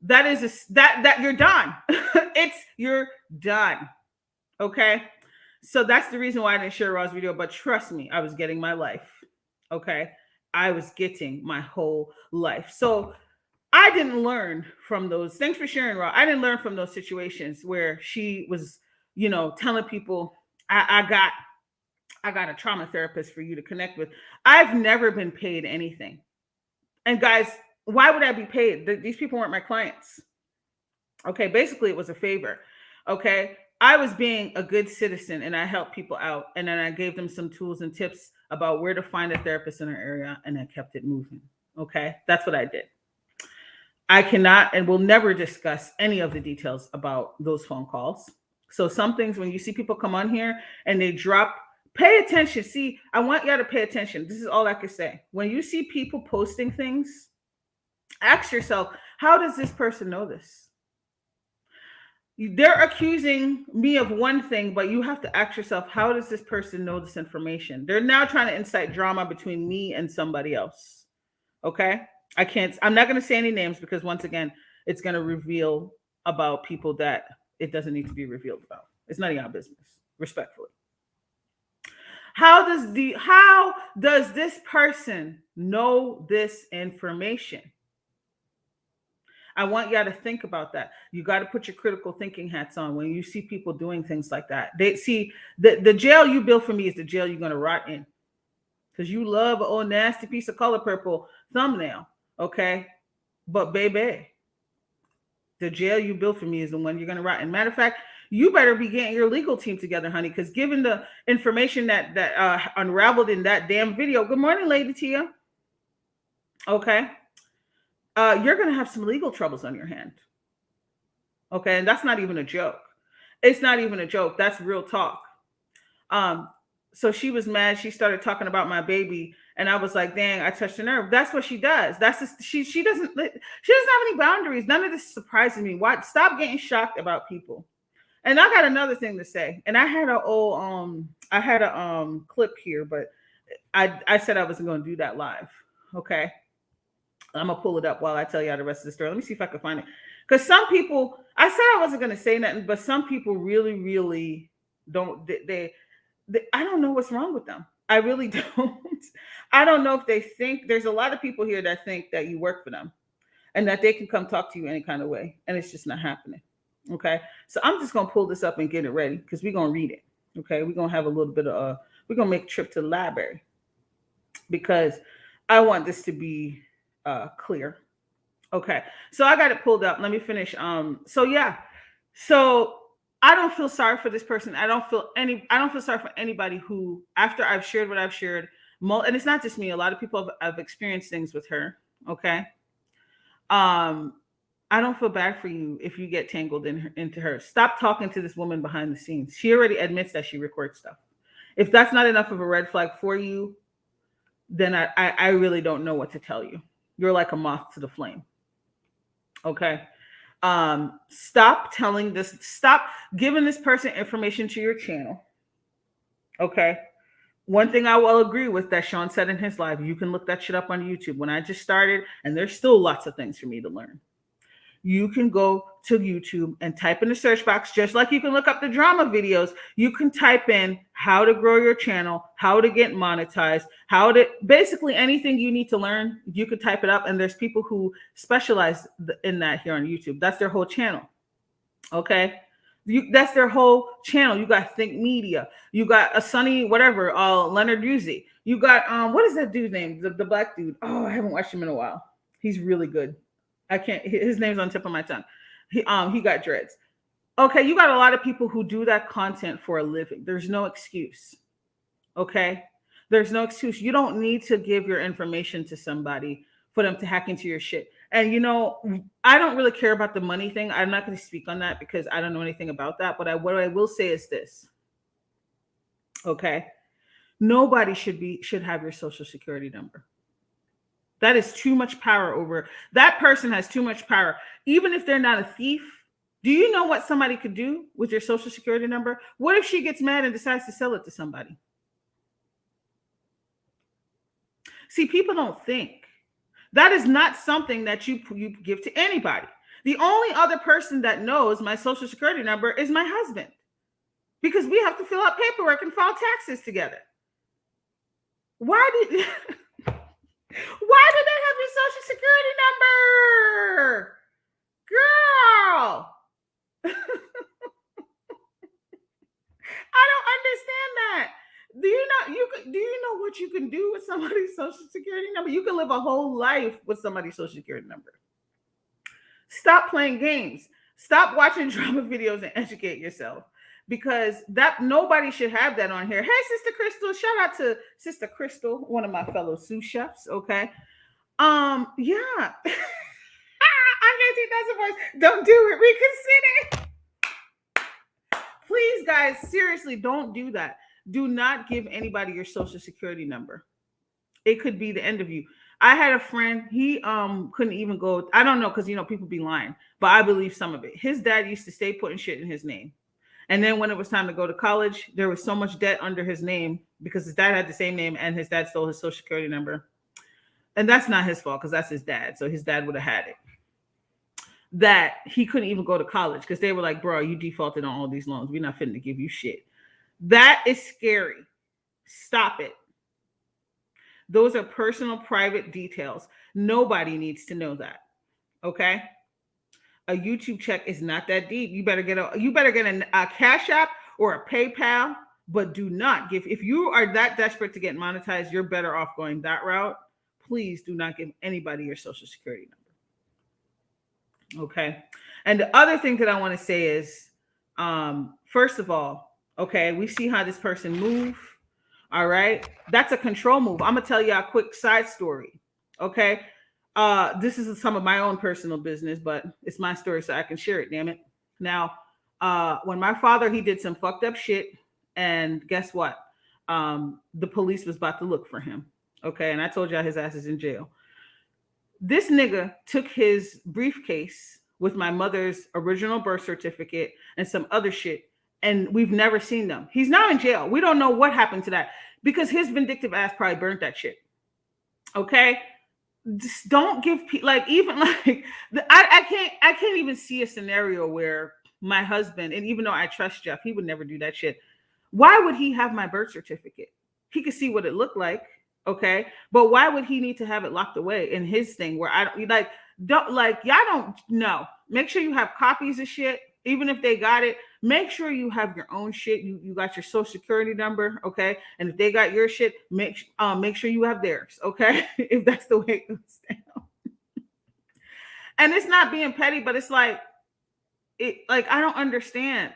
that is that you're done. You're done. Okay. So that's the reason why I didn't share Raw's video. But trust me, I was getting my life. Okay. I was getting my whole life. So I didn't learn from those. Thanks for sharing, Raw. I didn't learn from those situations where she was, telling people, I got a trauma therapist for you to connect with. I've never been paid anything. And guys, why would I be paid? These people weren't my clients. Okay. Basically, it was a favor. Okay. I was being a good citizen and I helped people out. And then I gave them some tools and tips about where to find a therapist in our area. And I kept it moving. Okay. That's what I did. I cannot and will never discuss any of the details about those phone calls. So some things, when you see people come on here and they drop, pay attention. See, I want y'all to pay attention. This is all I can say. When you see people posting things, ask yourself, how does this person know this? They're accusing me of one thing, but you have to ask yourself, how does this person know this information? They're now trying to incite drama between me and somebody else. Okay? I'm not going to say any names because once again, it's going to reveal about people that it doesn't need to be revealed about. It's none of your business, respectfully. How does this person know this information? I want y'all to think about that. You got to put your critical thinking hats on when you see people doing things like that. They see the jail you built for me is the jail you're gonna rot in. Because you love an old nasty piece of color purple thumbnail. Okay. But baby, the jail you built for me is the one you're gonna rot in. Matter of fact, you better be getting your legal team together, honey, because given the information that unraveled in that damn video. Good morning, Lady Tia. Okay, you're gonna have some legal troubles on your hand. Okay, and that's not even a joke. It's not even a joke. That's real talk. Um, so she was mad. She started talking about my baby, and I was like, "Dang, I touched a nerve." That's what she does. That's just, she doesn't have any boundaries. None of this surprises me. Why? Stop getting shocked about people. And I got another thing to say. And I had a clip here, but I said I wasn't going to do that live. Okay, I'm gonna pull it up while I tell y'all the rest of the story. Let me see if I can find it. Because some people, I said I wasn't gonna say nothing, but some people really, really don't. I don't know what's wrong with them. I really don't. I don't know if they think there's a lot of people here that think that you work for them and that they can come talk to you any kind of way, and it's just not happening. Okay, so I'm just gonna pull this up and get it ready because we're gonna read it. Okay, we're gonna have a little bit of we're gonna make a trip to the library because I want this to be clear. Okay, so I got it pulled up. Let me finish. So yeah, so I don't feel sorry for this person. I don't feel sorry for anybody who, after I've shared what I've shared, and it's not just me. A lot of people have experienced things with her. Okay, um, I don't feel bad for you if you get tangled into her. Stop talking to this woman behind the scenes. She already admits that she records stuff. If that's not enough of a red flag for you, then I really don't know what to tell you. You're like a moth to the flame. Okay. Stop giving this person information to your channel. Okay. One thing I will agree with that Sean said in his live, you can look that shit up on YouTube. When I just started, and there's still lots of things for me to learn. You can go to YouTube and type in the search box, just like you can look up the drama videos. You can type in how to grow your channel, how to get monetized, basically anything you need to learn, you could type it up. And there's people who specialize in that here on YouTube. That's their whole channel. Okay. That's their whole channel. You got Think Media. You got a Sunny, whatever, Leonard Uzi. You got, what is that dude's name? The black dude. Oh, I haven't watched him in a while. He's really good. I can't. His name's on the tip of my tongue. He got dreads. Okay, you got a lot of people who do that content for a living. There's no excuse. Okay, there's no excuse. You don't need to give your information to somebody for them to hack into your shit. And I don't really care about the money thing. I'm not going to speak on that because I don't know anything about that. But what I will say is this. Okay, nobody should have your social security number. That is too much power over. That person has too much power. Even if they're not a thief, do you know what somebody could do with your social security number? What if she gets mad and decides to sell it to somebody? See, people don't think. That is not something that you give to anybody. The only other person that knows my social security number is my husband, because we have to fill out paperwork and file taxes together. Why did they have your social security number? Girl. I don't understand that. Do you know what you can do with somebody's social security number? You can live a whole life with somebody's social security number. Stop playing games. Stop watching drama videos and educate yourself. Because that nobody should have that on here. Hey, Sister Crystal, shout out to Sister Crystal, one of my fellow sous chefs. Okay, yeah. Don't do it. Reconsider. Please, guys, seriously, don't do that. Do not give anybody your social security number. It could be the end of you. I had a friend, he couldn't even go. I don't know, because people be lying, but I believe some of it. His dad used to stay putting shit in his name. And then when it was time to go to college, there was so much debt under his name because his dad had the same name and his dad stole his social security number. And that's not his fault because that's his dad. So his dad would have had it. That he couldn't even go to college because they were like, bro, you defaulted on all these loans. We're not fitting to give you shit. That is scary. Stop it. Those are personal, private details. Nobody needs to know that. Okay? A YouTube check is not that deep. You better get a Cash App or a PayPal, but do not give. If you are that desperate to get monetized, you're better off going that route. Please do not give anybody your social security number. Okay. And the other thing that I want to say is, first of all, okay, we see how this person move. All right. That's a control move. I'm gonna tell you a quick side story. Okay. This is some of my own personal business, but it's my story, so I can share it, damn it. Now, when my father, he did some fucked up shit, and guess what? The police was about to look for him. Okay, and I told y'all his ass is in jail. This nigga took his briefcase with my mother's original birth certificate and some other shit, and we've never seen them. He's now in jail. We don't know what happened to that because his vindictive ass probably burnt that shit. Okay, just don't give people like even like I can't even see a scenario where my husband, and even though I trust Jeff, he would never do that shit. Why would he have my birth certificate? He could see what it looked like. Okay, but why would he need to have it locked away in his thing where I don't like y'all don't know. Make sure you have copies of shit, even if they got it. Make sure you have your own shit. You got your social security number, okay? And if they got your shit, make sure you have theirs, okay? If that's the way it goes down. And it's not being petty, but it's like I don't understand.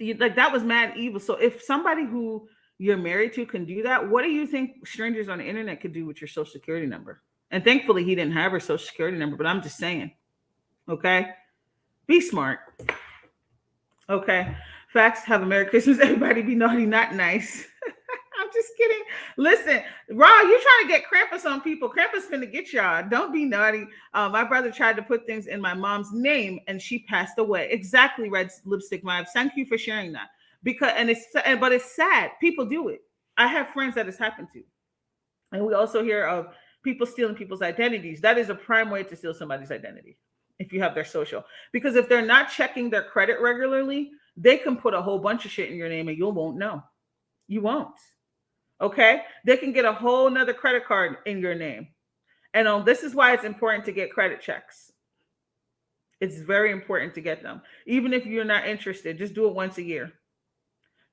Like that was mad evil. So if somebody who you're married to can do that, what do you think strangers on the internet could do with your social security number? And thankfully he didn't have her social security number, but I'm just saying, okay? Be smart. Okay. Facts. Have a Merry Christmas. Everybody be naughty, not nice. I'm just kidding. Listen, Raw, you trying to get Krampus on people. Krampus finna get y'all. Don't be naughty. My brother tried to put things in my mom's name and she passed away. Exactly, Red Lipstick Vibes. Thank you for sharing that. But it's sad. People do it. I have friends that has happened to. And we also hear of people stealing people's identities. That is a prime way to steal somebody's identity if you have their social. Because if they're not checking their credit regularly, they can put a whole bunch of shit in your name and you won't know. You won't. Okay? They can get a whole nother credit card in your name. And this is why it's important to get credit checks. It's very important to get them. Even if you're not interested, just do it once a year.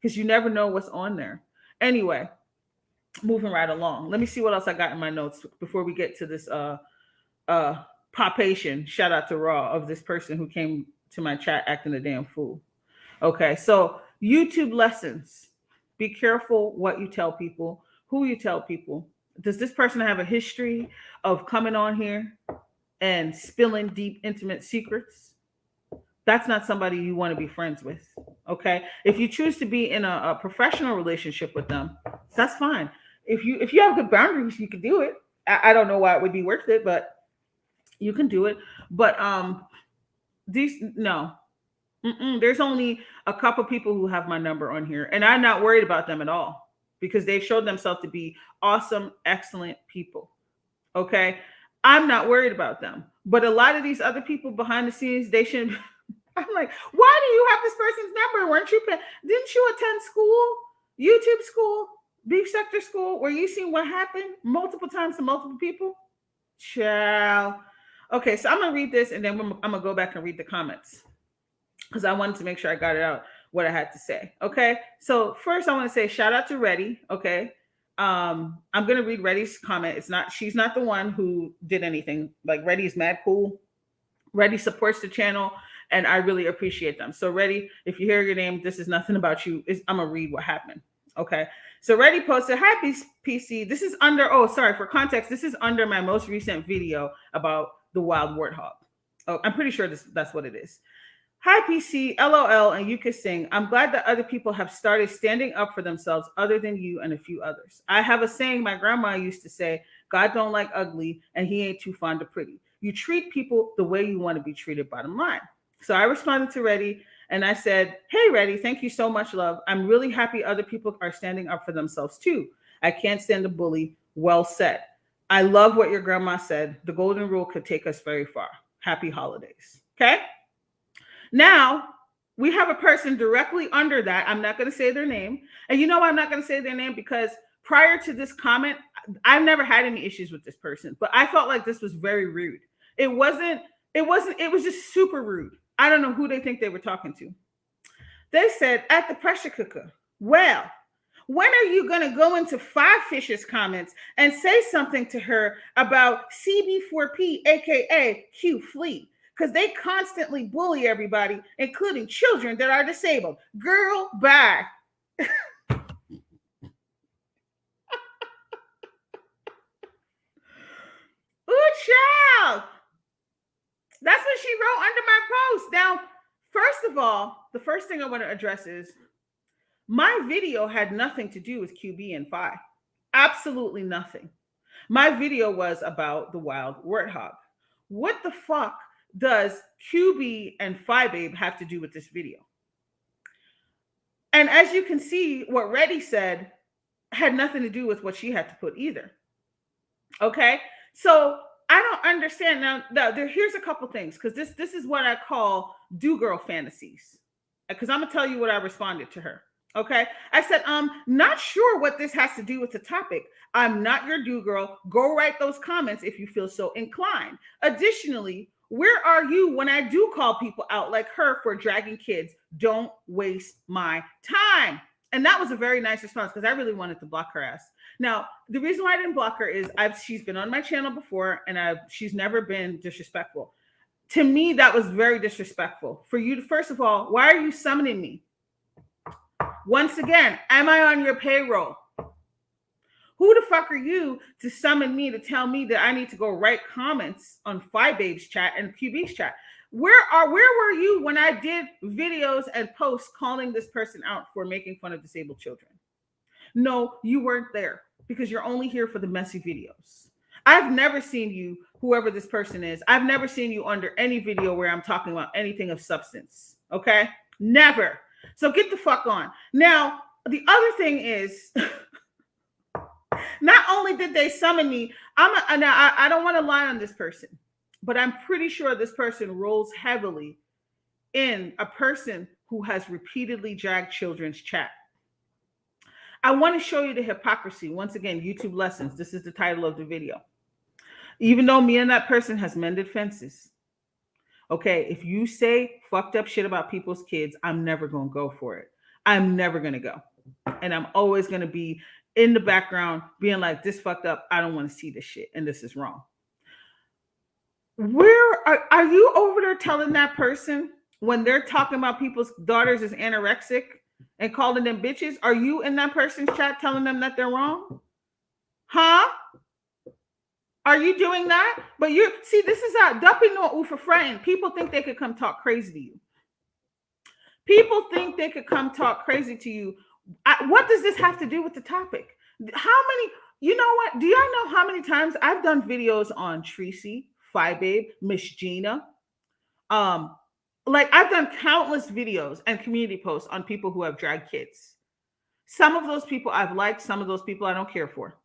Because you never know what's on there. Anyway, moving right along. Let me see what else I got in my notes before we get to this popation. Shout out to Raw of this person who came to my chat acting a damn fool. Okay, so YouTube lessons. Be careful what you tell people, who you tell people. Does this person have a history of coming on here and spilling deep, intimate secrets? That's not somebody you want to be friends with. Okay. If you choose to be in a professional relationship with them, that's fine. If you have good boundaries, you can do it. I don't know why it would be worth it, but you can do it. But there's only a couple people who have my number on here, and I'm not worried about them at all because they've showed themselves to be awesome, excellent people. Okay. I'm not worried about them, but a lot of these other people behind the scenes, they shouldn't. I'm like, why do you have this person's number? Didn't you attend school, YouTube school, beef sector school, where you seen what happened multiple times to multiple people? Ciao. Okay, so I'm gonna read this and then I'm gonna go back and read the comments because I wanted to make sure I got it out what I had to say. Okay, so first I want to say shout out to Reddy. Okay, I'm gonna read Reddy's comment. She's not the one who did anything. Like Reddy's mad cool. Reddy supports the channel. And I really appreciate them. So Reddy, if you hear your name, this is nothing about you. I'm going to read what happened. Okay. So Reddy posted, hi, PC. This is for context, this is under my most recent video about the wild warthog. Oh, I'm pretty sure that's what it is. Hi, PC, LOL, and you can sing. I'm glad that other people have started standing up for themselves other than you and a few others. I have a saying my grandma used to say, God don't like ugly and he ain't too fond of pretty. You treat people the way you want to be treated, bottom line. So I responded to Reddy and I said, hey, Reddy, thank you so much, love. I'm really happy other people are standing up for themselves too. I can't stand a bully. Well said. I love what your grandma said. The golden rule could take us very far. Happy holidays. Okay. Now, We have a person directly under that. I'm not going to say their name. And you know why I'm not going to say their name? Because prior to this comment, I've never had any issues with this person, but I felt like this was very rude. It was just super rude. I don't know who they think they were talking to. They said at the pressure cooker, well, when are you going to go into Five Fish's comments and say something to her about CB4P, aka Q Fleet? Because they constantly bully everybody, including children that are disabled. Girl, bye. Ooh, child. That's what she wrote under my post. Now, first of all, the first thing I want to address is my video had nothing to do with QB and Phi. Absolutely nothing. My video was about the wild warthog. What the fuck does QB and Phi Babe have to do with this video? And as you can see, what Reddy said had nothing to do with what she had to put either. Okay? So I don't understand. Now here's a couple things, because this is what I call do-girl fantasies. Because I'm going to tell you what I responded to her. Okay. I said, not sure what this has to do with the topic. I'm not your do girl. Go write those comments if you feel so inclined. Additionally, where are you when I do call people out like her for dragging kids? Don't waste my time. And that was a very nice response, because I really wanted to block her ass. Now, the reason why I didn't block her is she's been on my channel before, and she's never been disrespectful. To me, that was very disrespectful. For you to, first of all, why are you summoning me? Once again, am I on your payroll? Who the fuck are you to summon me to tell me that I need to go write comments on Phi Babe's chat and QB's chat? Where were you when I did videos and posts calling this person out for making fun of disabled children? No, you weren't there, because you're only here for the messy videos. I've never seen you, whoever this person is, I've never seen you under any video where I'm talking about anything of substance. Okay? Never. So get the fuck on. Now, the other thing is, not only did they summon me, I don't want to lie on this person, but I'm pretty sure this person rolls heavily in a person who has repeatedly dragged children's chat. I want to show you the hypocrisy. Once again, YouTube lessons. This is the title of the video. Even though me and that person has mended fences. Okay, if you say fucked up shit about people's kids, I'm never going to go for it. I'm never going to go. And I'm always going to be in the background being like, this fucked up. I don't want to see this shit. And this is wrong. Where are you over there telling that person when they're talking about people's daughters as anorexic and calling them bitches? Are you in that person's chat telling them that they're wrong? Huh? Are you doing that? But you see, this is how dumping no ufa friend. People think they could come talk crazy to you. People think they could come talk crazy to you. What does this have to do with the topic? How many, you know what? Do y'all know how many times I've done videos on Tracy, Phi Babe, Miss Gina? Like I've done countless videos and community posts on people who have dragged kids. Some of those people I've liked, some of those people I don't care for.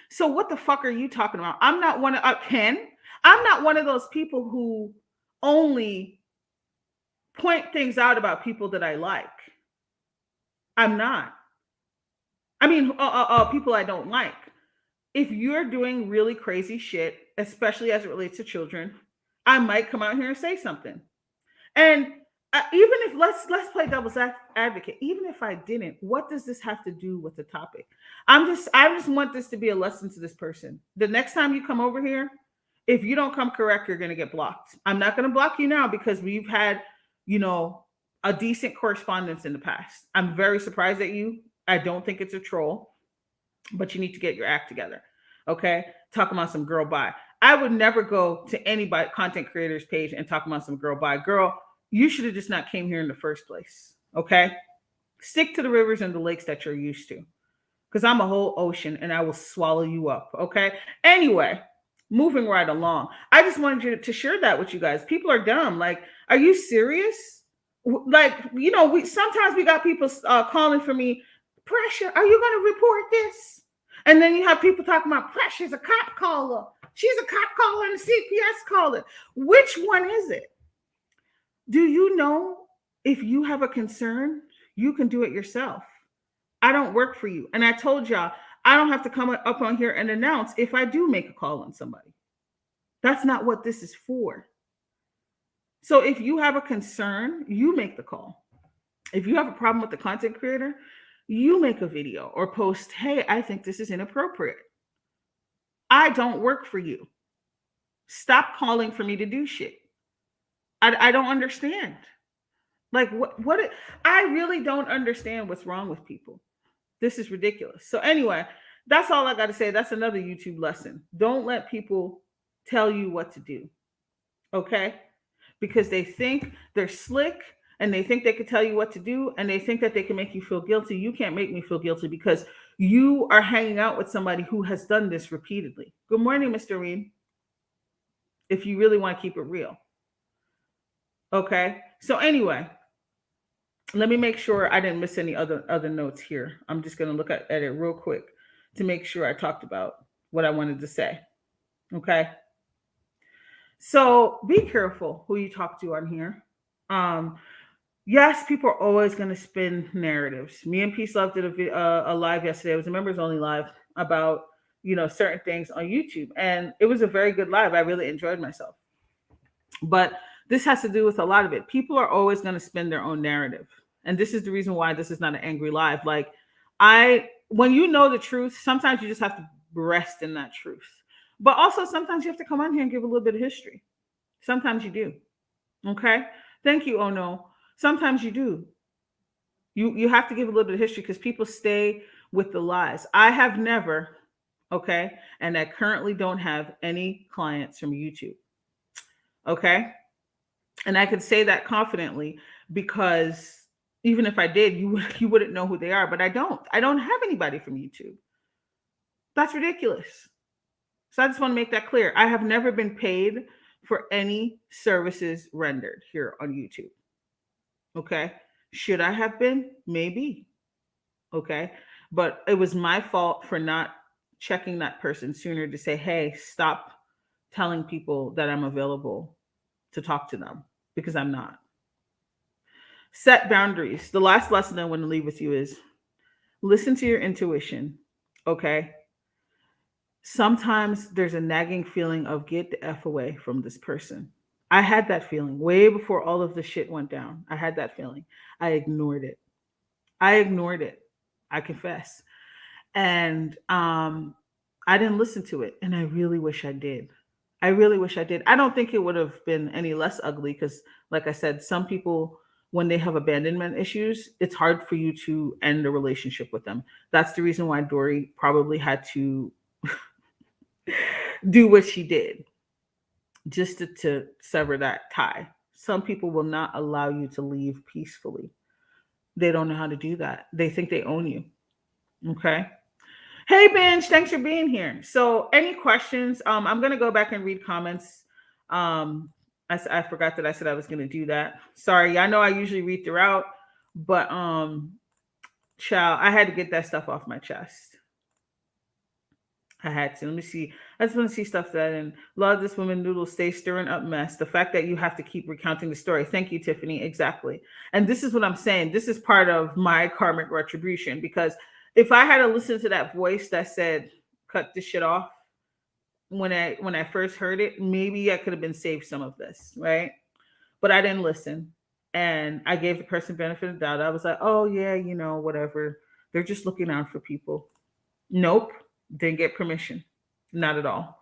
So what the fuck are you talking about? I'm not one of I'm not one of those people who only point things out about people that I like. I'm not. I mean, people I don't like. If you're doing really crazy shit, especially as it relates to children, I might come out here and say something. And even if let's play devil's advocate, even if I didn't, what does this have to do with the topic? I just want this to be a lesson to this person. The next time you come over here, if you don't come correct, you're going to get blocked. I'm not going to block you now because we've had, a decent correspondence in the past. I'm very surprised at you. I don't think it's a troll, but you need to get your act together. Okay. Talking about some girl bye. I would never go to anybody content creators page and talk about some girl bye. Girl, you should have just not came here in the first place. Okay. Stick to the rivers and the lakes that you're used to, because I'm a whole ocean and I will swallow you up. Okay. Anyway, moving right along. I just wanted you to share that with you guys. People are dumb. Like, are you serious? Like, sometimes we got people calling for me, Pressure, are you going to report this? And then you have people talking about Pressure's a cop caller. She's a cop caller and a CPS caller. Which one is it? Do you know If you have a concern, you can do it yourself. I don't work for you. And I told y'all, I don't have to come up on here and announce if I do make a call on somebody. That's not what this is for. So if you have a concern, you make the call. If you have a problem with the content creator, you make a video or post, hey, I think this is inappropriate. I don't work for you. Stop calling for me to do shit. I don't understand. Like I really don't understand what's wrong with people. This is ridiculous. So anyway, that's all I got to say. That's another YouTube lesson. Don't let people tell you what to do. Okay? Because they think they're slick and they think they can tell you what to do and they think that they can make you feel guilty. You can't make me feel guilty because you are hanging out with somebody who has done this repeatedly. Good morning, Mr. Reed. If you really want to keep it real. Okay? So anyway, let me make sure I didn't miss any other notes here. I'm just going to look at it real quick to make sure I talked about what I wanted to say. Okay? So be careful who you talk to on here. Yes, people are always going to spin narratives. Me and Peace Love did a live yesterday. It was a members only live about certain things on YouTube, and it was a very good live. I really enjoyed myself. But this has to do with a lot of it. People are always going to spin their own narrative, and this is the reason why this is not an angry live. Like when you know the truth, sometimes you just have to rest in that truth. But also sometimes you have to come on here and give a little bit of history. Sometimes you do. Okay. Thank you. Oh no. Sometimes you do. You have to give a little bit of history because people stay with the lies. I have never, okay, and I currently don't have any clients from YouTube. Okay. And I could say that confidently because even if I did, you wouldn't know who they are, but I don't. I don't have anybody from YouTube. That's ridiculous. So I just want to make that clear. I have never been paid for any services rendered here on YouTube. Okay. Should I have been? Maybe. Okay. But it was my fault for not checking that person sooner to say, hey, stop telling people that I'm available to talk to them because I'm not. Set boundaries. The last lesson I want to leave with you is listen to your intuition. Okay. Sometimes there's a nagging feeling of get the F away from this person. I had that feeling way before all of the shit went down. I had that feeling. I ignored it. I confess. And I didn't listen to it. And I really wish I did. I don't think it would have been any less ugly because, like I said, some people, when they have abandonment issues, it's hard for you to end a relationship with them. That's the reason why Dory probably had to do what she did just to sever that tie. Some people will not allow you to leave peacefully. They don't know how to do that. They think they own you. Okay. Hey, Benj, thanks for being here. So any questions? I'm going to go back and read comments. I forgot that I said I was going to do that. Sorry. I know I usually read throughout, but child, I had to get that stuff off my chest. I had to. Let me see. I just want to see stuff that and love this woman noodle stay stirring up mess. The fact that you have to keep recounting the story. Thank you, Tiffany. Exactly. And this is what I'm saying. This is part of my karmic retribution because if I had to listen to that voice that said, cut this shit off when I first heard it, maybe I could have been saved some of this, right? But I didn't listen. And I gave the person benefit of the doubt. I was like, oh yeah, whatever. They're just looking out for people. Nope. Didn't get permission. Not at all.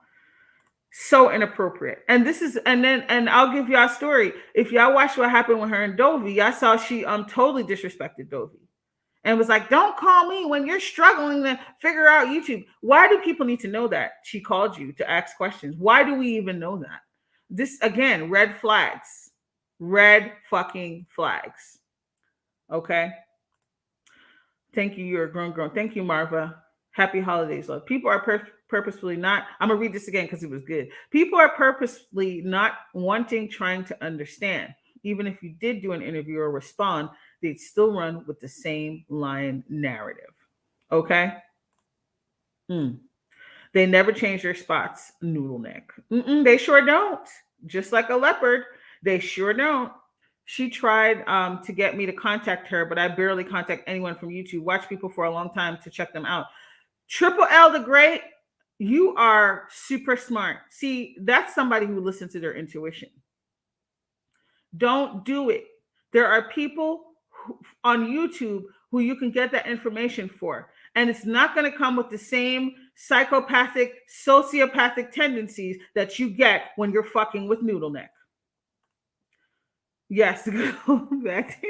So inappropriate. And I'll give y'all a story. If y'all watched what happened with her and Dovey, y'all saw she totally disrespected Dovey. And was like, don't call me when you're struggling to figure out YouTube. Why do people need to know that she called you to ask questions? Why do we even know that? This, again, red flags. Red fucking flags. Okay? Thank you. You're a grown. Thank you, Marva. Happy holidays, love. People are purposefully not, I'm going to read this again because it was good. People are purposefully not trying to understand. Even if you did do an interview or respond, they'd still run with the same line narrative. Okay? They never change their spots, noodle neck. They sure don't. Just like a leopard, they sure don't. She tried to get me to contact her, but I barely contact anyone from YouTube. Watch people for a long time to check them out. Triple L the Great, you are super smart. See, that's somebody who listens to their intuition. Don't do it. There are people on YouTube who you can get that information for. And it's not going to come with the same psychopathic, sociopathic tendencies that you get when you're fucking with Noodle Neck. Yes, go back to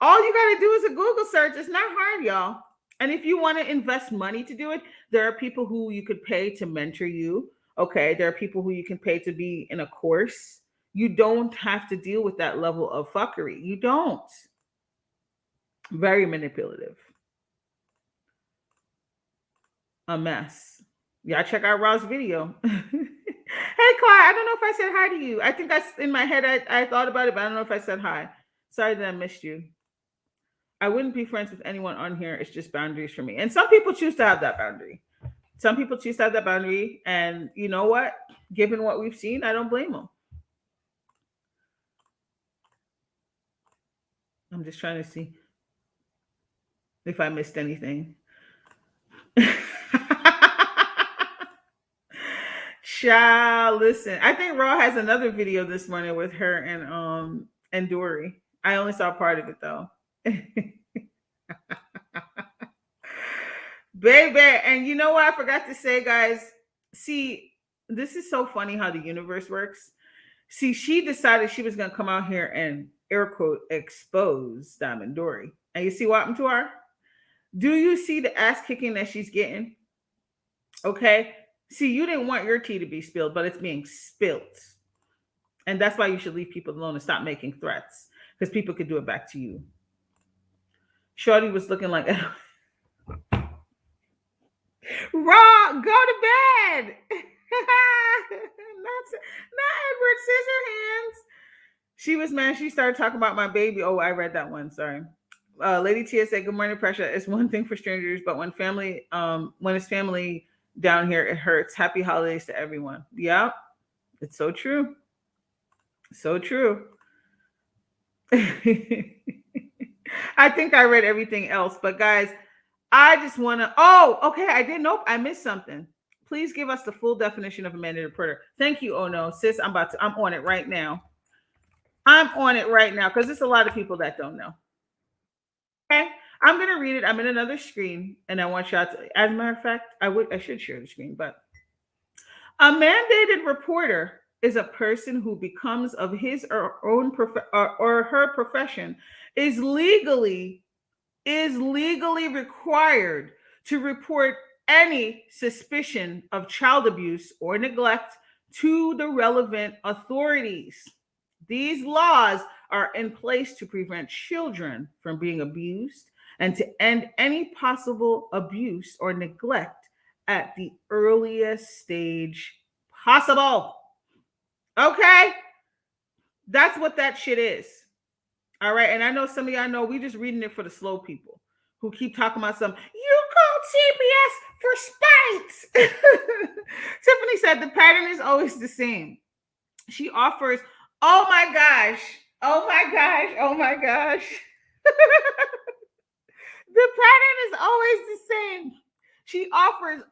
all you got to do is a Google search. It's not hard, y'all. And if you want to invest money to do it, there are people who you could pay to mentor you. Okay. There are people who you can pay to be in a course. You don't have to deal with that level of fuckery. You don't. Very manipulative. A mess. Yeah, check out Ra's video. Hey, Clyde, I don't know if I said hi to you. I think that's in my head. I thought about it, but I don't know if I said hi. Sorry that I missed you. I wouldn't be friends with anyone on here. It's just boundaries for me. And some people choose to have that boundary. Some people choose to have that boundary. And you know what? Given what we've seen, I don't blame them. I'm just trying to see if I missed anything. Child, listen. I think Raw has another video this morning with her and Dory. I only saw part of it though. Baby, and you know what I forgot to say, guys? See, this is so funny how the universe works. See, she decided she was gonna come out here and air quote expose Diamond Dory. And you see what happened to her? Do you see the ass kicking that she's getting? Okay. See, you didn't want your tea to be spilled, but it's being spilt. And that's why you should leave people alone and stop making threats. Because people could do it back to you. Shorty was looking like Raw, go to bed. not Edward Scissorhands. She was mad. She started talking about my baby. Oh, I read that one. Sorry. Lady Tia said, "Good morning, Presha. It's one thing for strangers, but when it's family down here, it hurts. Happy holidays to everyone." Yeah, it's so true. So true. I think I read everything else, but guys, I just want to. Oh, okay. I didn't. Nope. I missed something. Please give us the full definition of a mandated predator. Thank you. Oh no, sis. I'm on it right now. I'm on it right now because there's a lot of people that don't know. Okay. I'm gonna read it. I'm in another screen, and I want y'all to. As a matter of fact, I should share the screen, but a mandated reporter is a person who becomes of his or own or her profession is legally required to report any suspicion of child abuse or neglect to the relevant authorities. These laws are in place to prevent children from being abused and to end any possible abuse or neglect at the earliest stage possible. Okay? That's what that shit is. All right. And I know some of y'all know we just reading it for the slow people who keep talking about some, you called CBS for spite. Tiffany said the pattern is always the same. She offers, oh my gosh. Oh my gosh. Oh my gosh. The pattern is always the same. She offers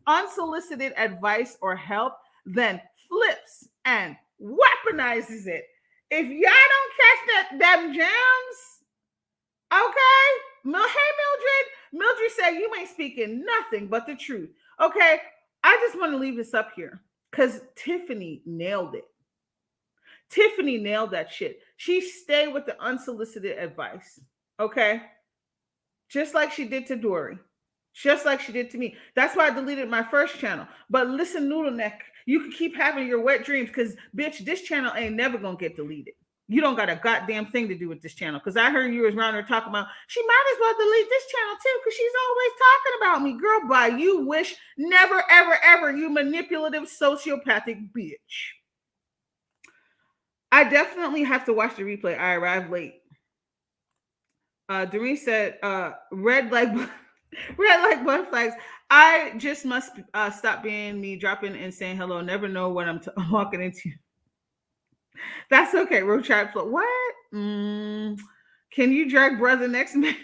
unsolicited advice or help, then flips and weaponizes it. If y'all don't catch them gems, okay? Hey, Mildred. Mildred said you ain't speaking nothing but the truth. Okay, I just want to leave this up here because Tiffany nailed it. Tiffany nailed that shit. She stayed with the unsolicited advice, okay? Just like she did to Dory. Just like she did to me. That's why I deleted my first channel. But listen, Noodle Neck, you can keep having your wet dreams because, bitch, this channel ain't never going to get deleted. You don't got a goddamn thing to do with this channel. Because I heard you was around there talking about, she might as well delete this channel too because she's always talking about me. Girl, bye. You wish. Never, ever, ever, you manipulative, sociopathic bitch. I definitely have to watch the replay. I arrived late. Doreen said, red like... Red like butterflies. I just must stop being me, dropping and saying hello. Never know what I'm walking into. That's okay. Road trap flow. What? Can you drag brother next man?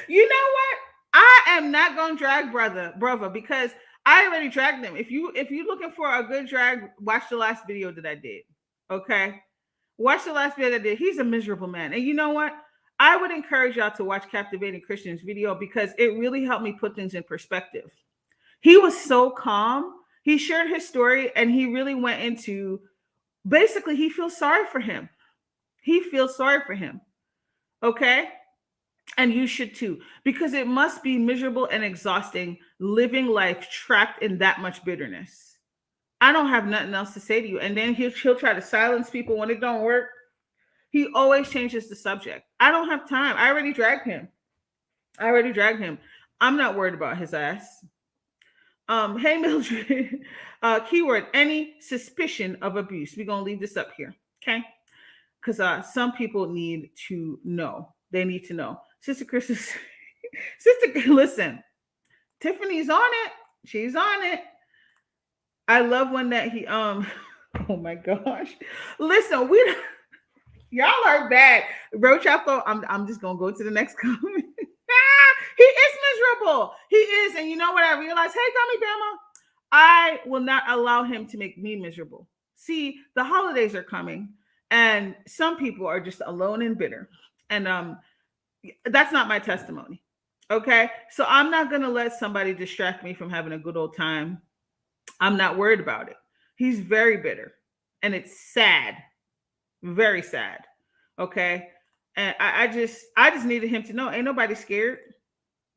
You know what? I am not gonna drag brother, because I already dragged him. If you looking for a good drag, watch the last video that I did. Okay, watch the last video that I did. He's a miserable man, and you know what? I would encourage y'all to watch Captivating Christian's video because it really helped me put things in perspective. He was so calm. He shared his story, and he really went into basically he feels sorry for him. He feels sorry for him. Okay, and you should too, because it must be miserable and exhausting living life trapped in that much bitterness. I don't have nothing else to say to you. And then he'll try to silence people when it don't work. He always changes the subject. I don't have time. I already dragged him. I already dragged him. I'm not worried about his ass. Hey Mildred, keyword any suspicion of abuse. We're gonna leave this up here, okay? Because some people need to know. They need to know. Sister Chris is Sister. Listen, Tiffany's on it. She's on it. I love when that he Oh my gosh. Listen, we y'all are bad. Roach Apple. I'm just gonna go to the next comment. He is miserable. He is, and you know what I realized? Hey, Gummy Bama, I will not allow him to make me miserable. See, the holidays are coming, and some people are just alone and bitter, and that's not my testimony. Okay, so I'm not gonna let somebody distract me from having a good old time. I'm not worried about it. He's very bitter, and it's sad, very sad. Okay, and I just needed him to know, ain't nobody scared.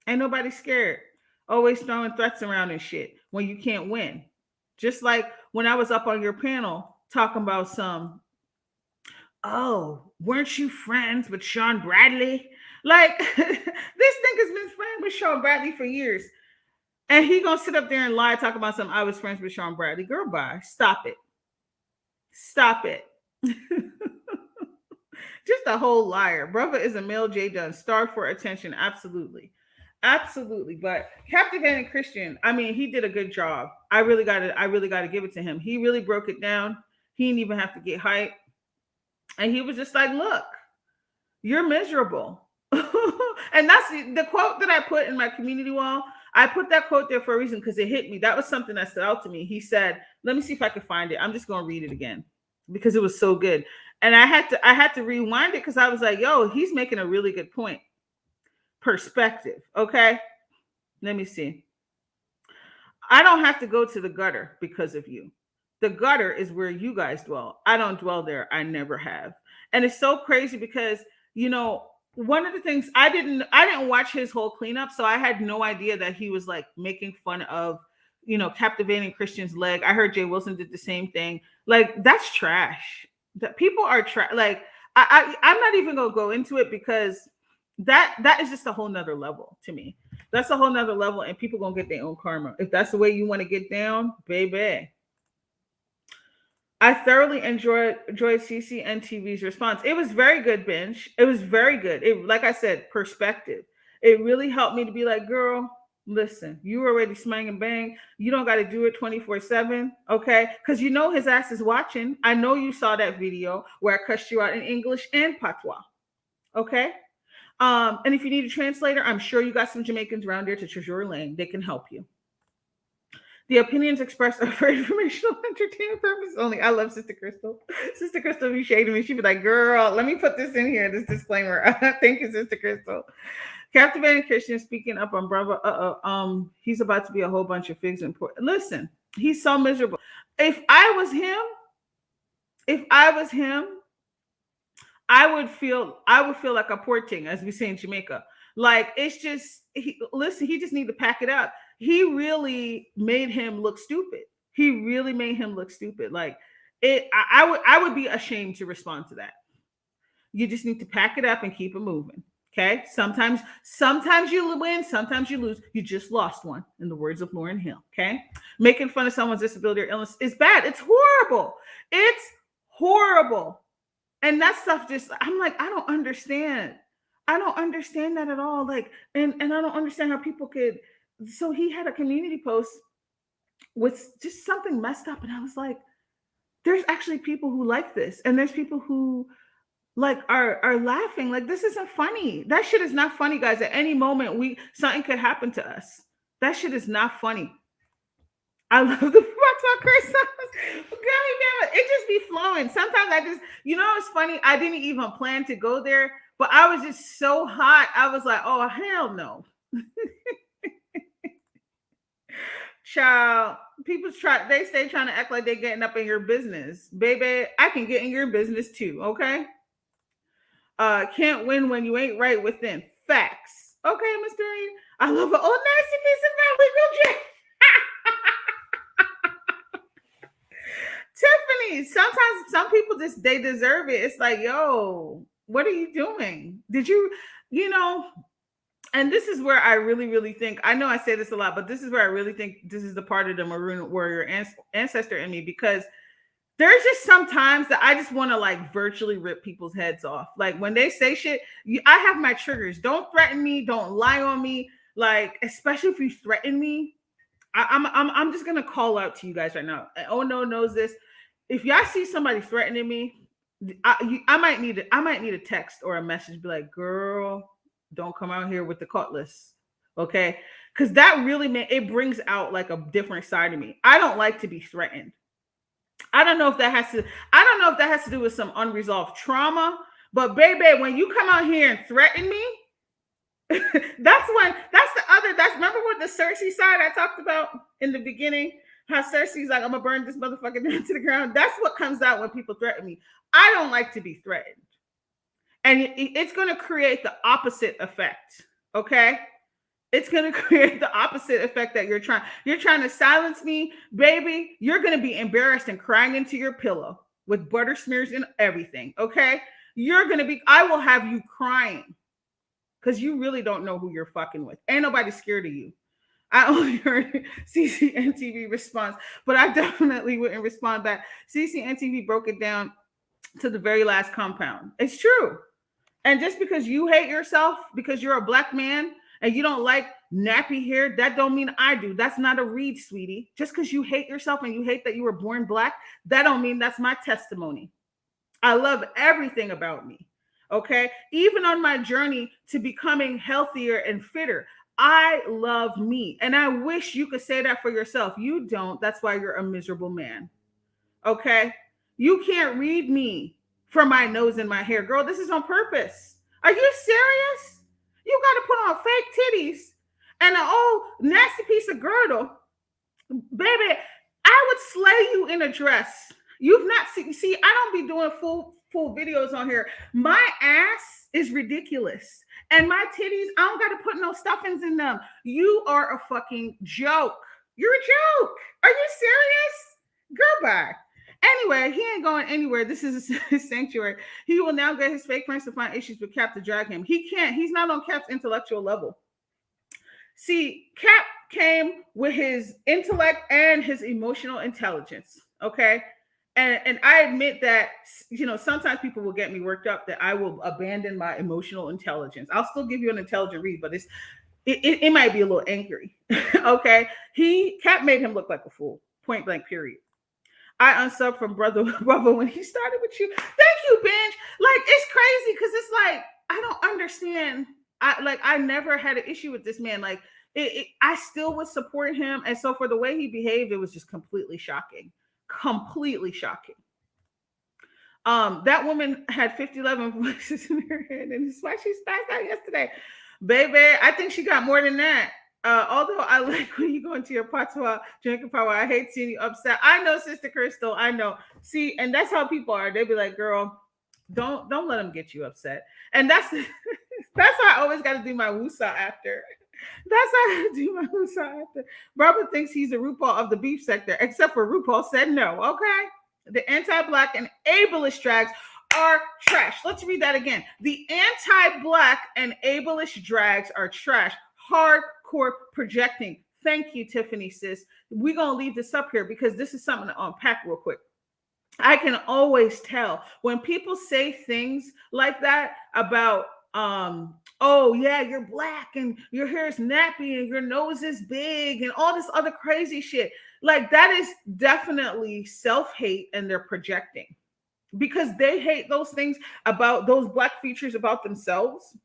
Ain't nobody scared. Always throwing threats around and shit when you can't win. Just like when I was up on your panel talking about weren't you friends with Sean Bradley? Like this nigga's been friends with Sean Bradley for years. And he gonna sit up there and lie, talk about I was friends with Sean Bradley. Girl, bye. Stop it. Stop it. Just a whole liar. Brother is a male J Dunn, starved for attention. Absolutely. Absolutely. But Captivating Christian, I mean, he did a good job. I really gotta give it to him. He really broke it down. He didn't even have to get hype. And he was just like, look, you're miserable. And that's the quote that I put in my community wall. I put that quote there for a reason because it hit me. That was something that stood out to me. He said, let me see if I can find it. I'm just gonna read it again because it was so good. And I had to rewind it because I was like, yo, he's making a really good point. Perspective. Okay. Let me see. I don't have to go to the gutter because of you. The gutter is where you guys dwell. I don't dwell there. I never have. And it's so crazy because, one of the things I didn't watch his whole cleanup, so I had no idea that he was like making fun of, Captivating Christian's leg. I heard Jay Wilson did the same thing. Like that's trash. That people are trash. Like I'm not even gonna go into it because that is just a whole nother level to me. That's a whole nother level, and people gonna get their own karma. If that's the way you want to get down, baby. I thoroughly enjoyed CCNTV's response. It was very good, Bench. It was very good. It, like I said, perspective. It really helped me to be like, girl, listen, you already smang and bang. You don't got to do it 24/7, okay? Because his ass is watching. I know you saw that video where I cussed you out in English and patois, okay? And if you need a translator, I'm sure you got some Jamaicans around there to Treasure Lane. They can help you. The opinions expressed are for informational entertainment purposes only. I love Sister Crystal. Sister Crystal be shading me. She'd be like, girl, let me put this in here, this disclaimer. Thank you, Sister Crystal. Captivating Christian speaking up on brother. He's about to be a whole bunch of figs and pork. Listen, he's so miserable. If I was him, I would feel like a porting, as we say in Jamaica. Like it's just he just need to pack it up. He really made him look stupid. He really made him look stupid. Like I would be ashamed to respond to that. You just need to pack it up and keep it moving. Okay. Sometimes you win, sometimes you lose. You just lost one, in the words of Lauryn Hill. Okay. Making fun of someone's disability or illness is bad. It's horrible. It's horrible. And that stuff I'm like, I don't understand. I don't understand that at all. Like, and I don't understand how people could. So he had a community post with just something messed up, and I was like, there's actually people who like this, and there's people who like are laughing. Like, this isn't funny. That shit is not funny, guys. At any moment, we something could happen to us. That shit is not funny. I love the talk Chris. Girl, it just be flowing. Sometimes I just, it's funny. I didn't even plan to go there, but I was just so hot. I was like, oh hell no. Child, they stay trying to act like they're getting up in your business. Baby, I can get in your business too, okay? Can't win when you ain't right within. Facts. Okay, Mr. Reed. I love it. Oh, nasty piece of that legal drink. Tiffany, sometimes some people just they deserve it. It's like, yo, what are you doing? Did you know? And this is where I really, really think, I know I say this a lot, but this is where I really think this is the part of the Maroon Warrior ancestor in me, because there's just sometimes that I just want to like virtually rip people's heads off. Like when they say shit, I have my triggers. Don't threaten me. Don't lie on me. Like, especially if you threaten me, I'm just gonna call out to you guys right now. Oh no knows this. If y'all see somebody threatening me, I might need a text or a message. Be like, girl, don't come out here with the cutlass, okay? Because that really it brings out like a different side of me. I don't like to be threatened. I don't know if that has to do with some unresolved trauma. But baby, when you come out here and threaten me, remember what the Cersei side I talked about in the beginning? How Cersei's like, I'm gonna burn this motherfucker down to the ground. That's what comes out when people threaten me. I don't like to be threatened. And it's gonna create the opposite effect. Okay? It's gonna create the opposite effect that you're trying to silence me, baby. You're gonna be embarrassed and crying into your pillow with butter smears and everything. Okay? I will have you crying. Because you really don't know who you're fucking with. Ain't nobody scared of you. I only heard CCNTV response, but I definitely wouldn't respond back. CCNTV broke it down to the very last compound. It's true. And just because you hate yourself, because you're a black man and you don't like nappy hair, that don't mean I do. That's not a read, sweetie. Just because you hate yourself and you hate that you were born black, that don't mean that's my testimony. I love everything about me. Okay. Even on my journey to becoming healthier and fitter, I love me. And I wish you could say that for yourself. You don't. That's why you're a miserable man. Okay. You can't read me from my nose and my hair. Girl, this is on purpose. Are you serious? You got to put on fake titties and an old nasty piece of girdle. Baby, I would slay you in a dress. You've not seen, see, I don't be doing full videos on here. My ass is ridiculous. And my titties, I don't got to put no stuffings in them. You are a fucking joke. You're a joke. Are you serious? Goodbye. Anyway, he ain't going anywhere. This is his sanctuary. He will now get his fake friends to find issues with Cap to drag him. He can't. He's not on Cap's intellectual level. See, Cap came with his intellect and his emotional intelligence. Okay. And I admit that, sometimes people will get me worked up that I will abandon my emotional intelligence. I'll still give you an intelligent read, but it might be a little angry. Okay. Cap made him look like a fool. Point blank, period. I unsubbed from brother when he started with you. Thank you, Benj. Like, it's crazy because it's like, I don't understand. I never had an issue with this man. Like, I still would support him. And so for the way he behaved, it was just completely shocking. Completely shocking. That woman had 5011 voices in her head, and it's why she spazzed out yesterday. Baby, I think she got more than that. Although I like when you go into your patois, drinking power, I hate seeing you upset. I know, Sister Crystal, I know. See, and that's how people are. They be like, girl, don't let them get you upset. And that's why I always got to do my woosah after. That's how I do my woosah after. Barbara thinks he's a RuPaul of the beef sector, except for RuPaul said no, okay? The anti-Black and ableist drags are trash. Let's read that again. The anti-Black and ableist drags are trash. Hardcore projecting. Thank you, Tiffany, sis. We're going to leave this up here because this is something to unpack real quick. I can always tell when people say things like that about oh yeah, you're black and your hair is nappy and your nose is big and all this other crazy shit. Like that is definitely self-hate and they're projecting because they hate those things about those black features about themselves.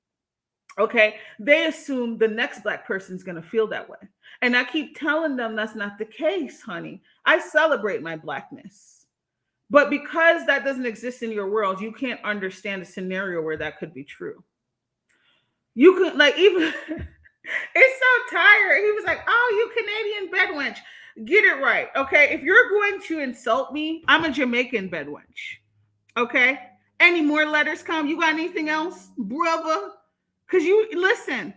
Okay, they assume the next black person's going to feel that way. And I keep telling them that's not the case, honey. I celebrate my blackness. But because that doesn't exist in your world, you can't understand a scenario where that could be true. You could, like, even it's so tired. He was like, "Oh, you Canadian bedwench. Get it right. Okay. If you're going to insult me, I'm a Jamaican bedwench. Okay. Any more letters come? You got anything else, brother? Because you listen,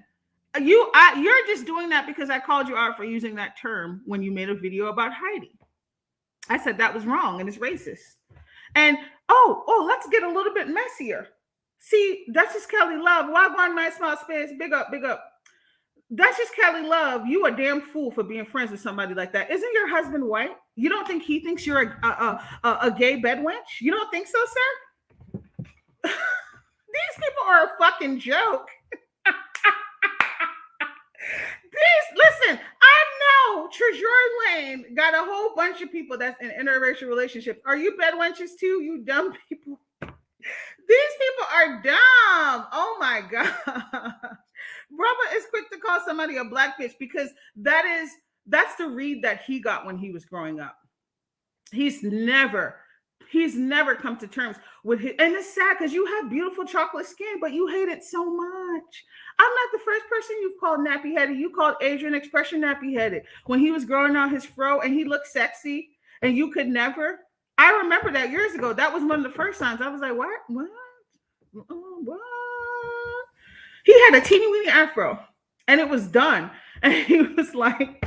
you're just doing that because I called you out for using that term when you made a video about Heidi. I said that was wrong and it's racist. And let's get a little bit messier. See, that's just Kelly Love. Wagwan my small space. Big up, big up. That's just Kelly Love. You a damn fool for being friends with somebody like that. Isn't your husband white? You don't think he thinks you're a gay bedwench? You don't think so, sir? These people are a fucking joke. Listen, I know Treasure Lane got a whole bunch of people that's in interracial relationships. Are you bedwenches too? You dumb people. These people are dumb. Oh my god. Brother is quick to call somebody a black bitch because that's the read that he got when he was growing up. He's never come to terms with it. And it's sad because you have beautiful chocolate skin, but you hate it so much. I'm not the first person you've called nappy headed. You called Adrian Expression nappy headed when he was growing out his fro and he looked sexy and you could never. I remember that years ago. That was one of the first signs. I was like, what? What? He had a teeny weeny afro and it was done. And he was like,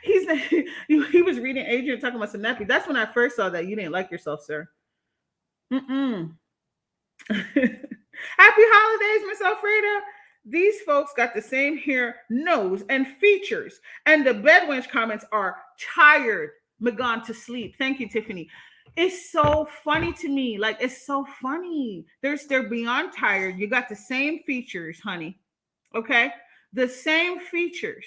he was reading Adrian talking about some nappy. That's when I first saw that you didn't like yourself, sir. Happy holidays, Miss Alfreda. These folks got the same hair, nose, and features. And the bedwench comments are tired, gone to sleep. Thank you, Tiffany. It's so funny to me. Like, it's so funny. They're beyond tired. You got the same features, honey. Okay? The same features.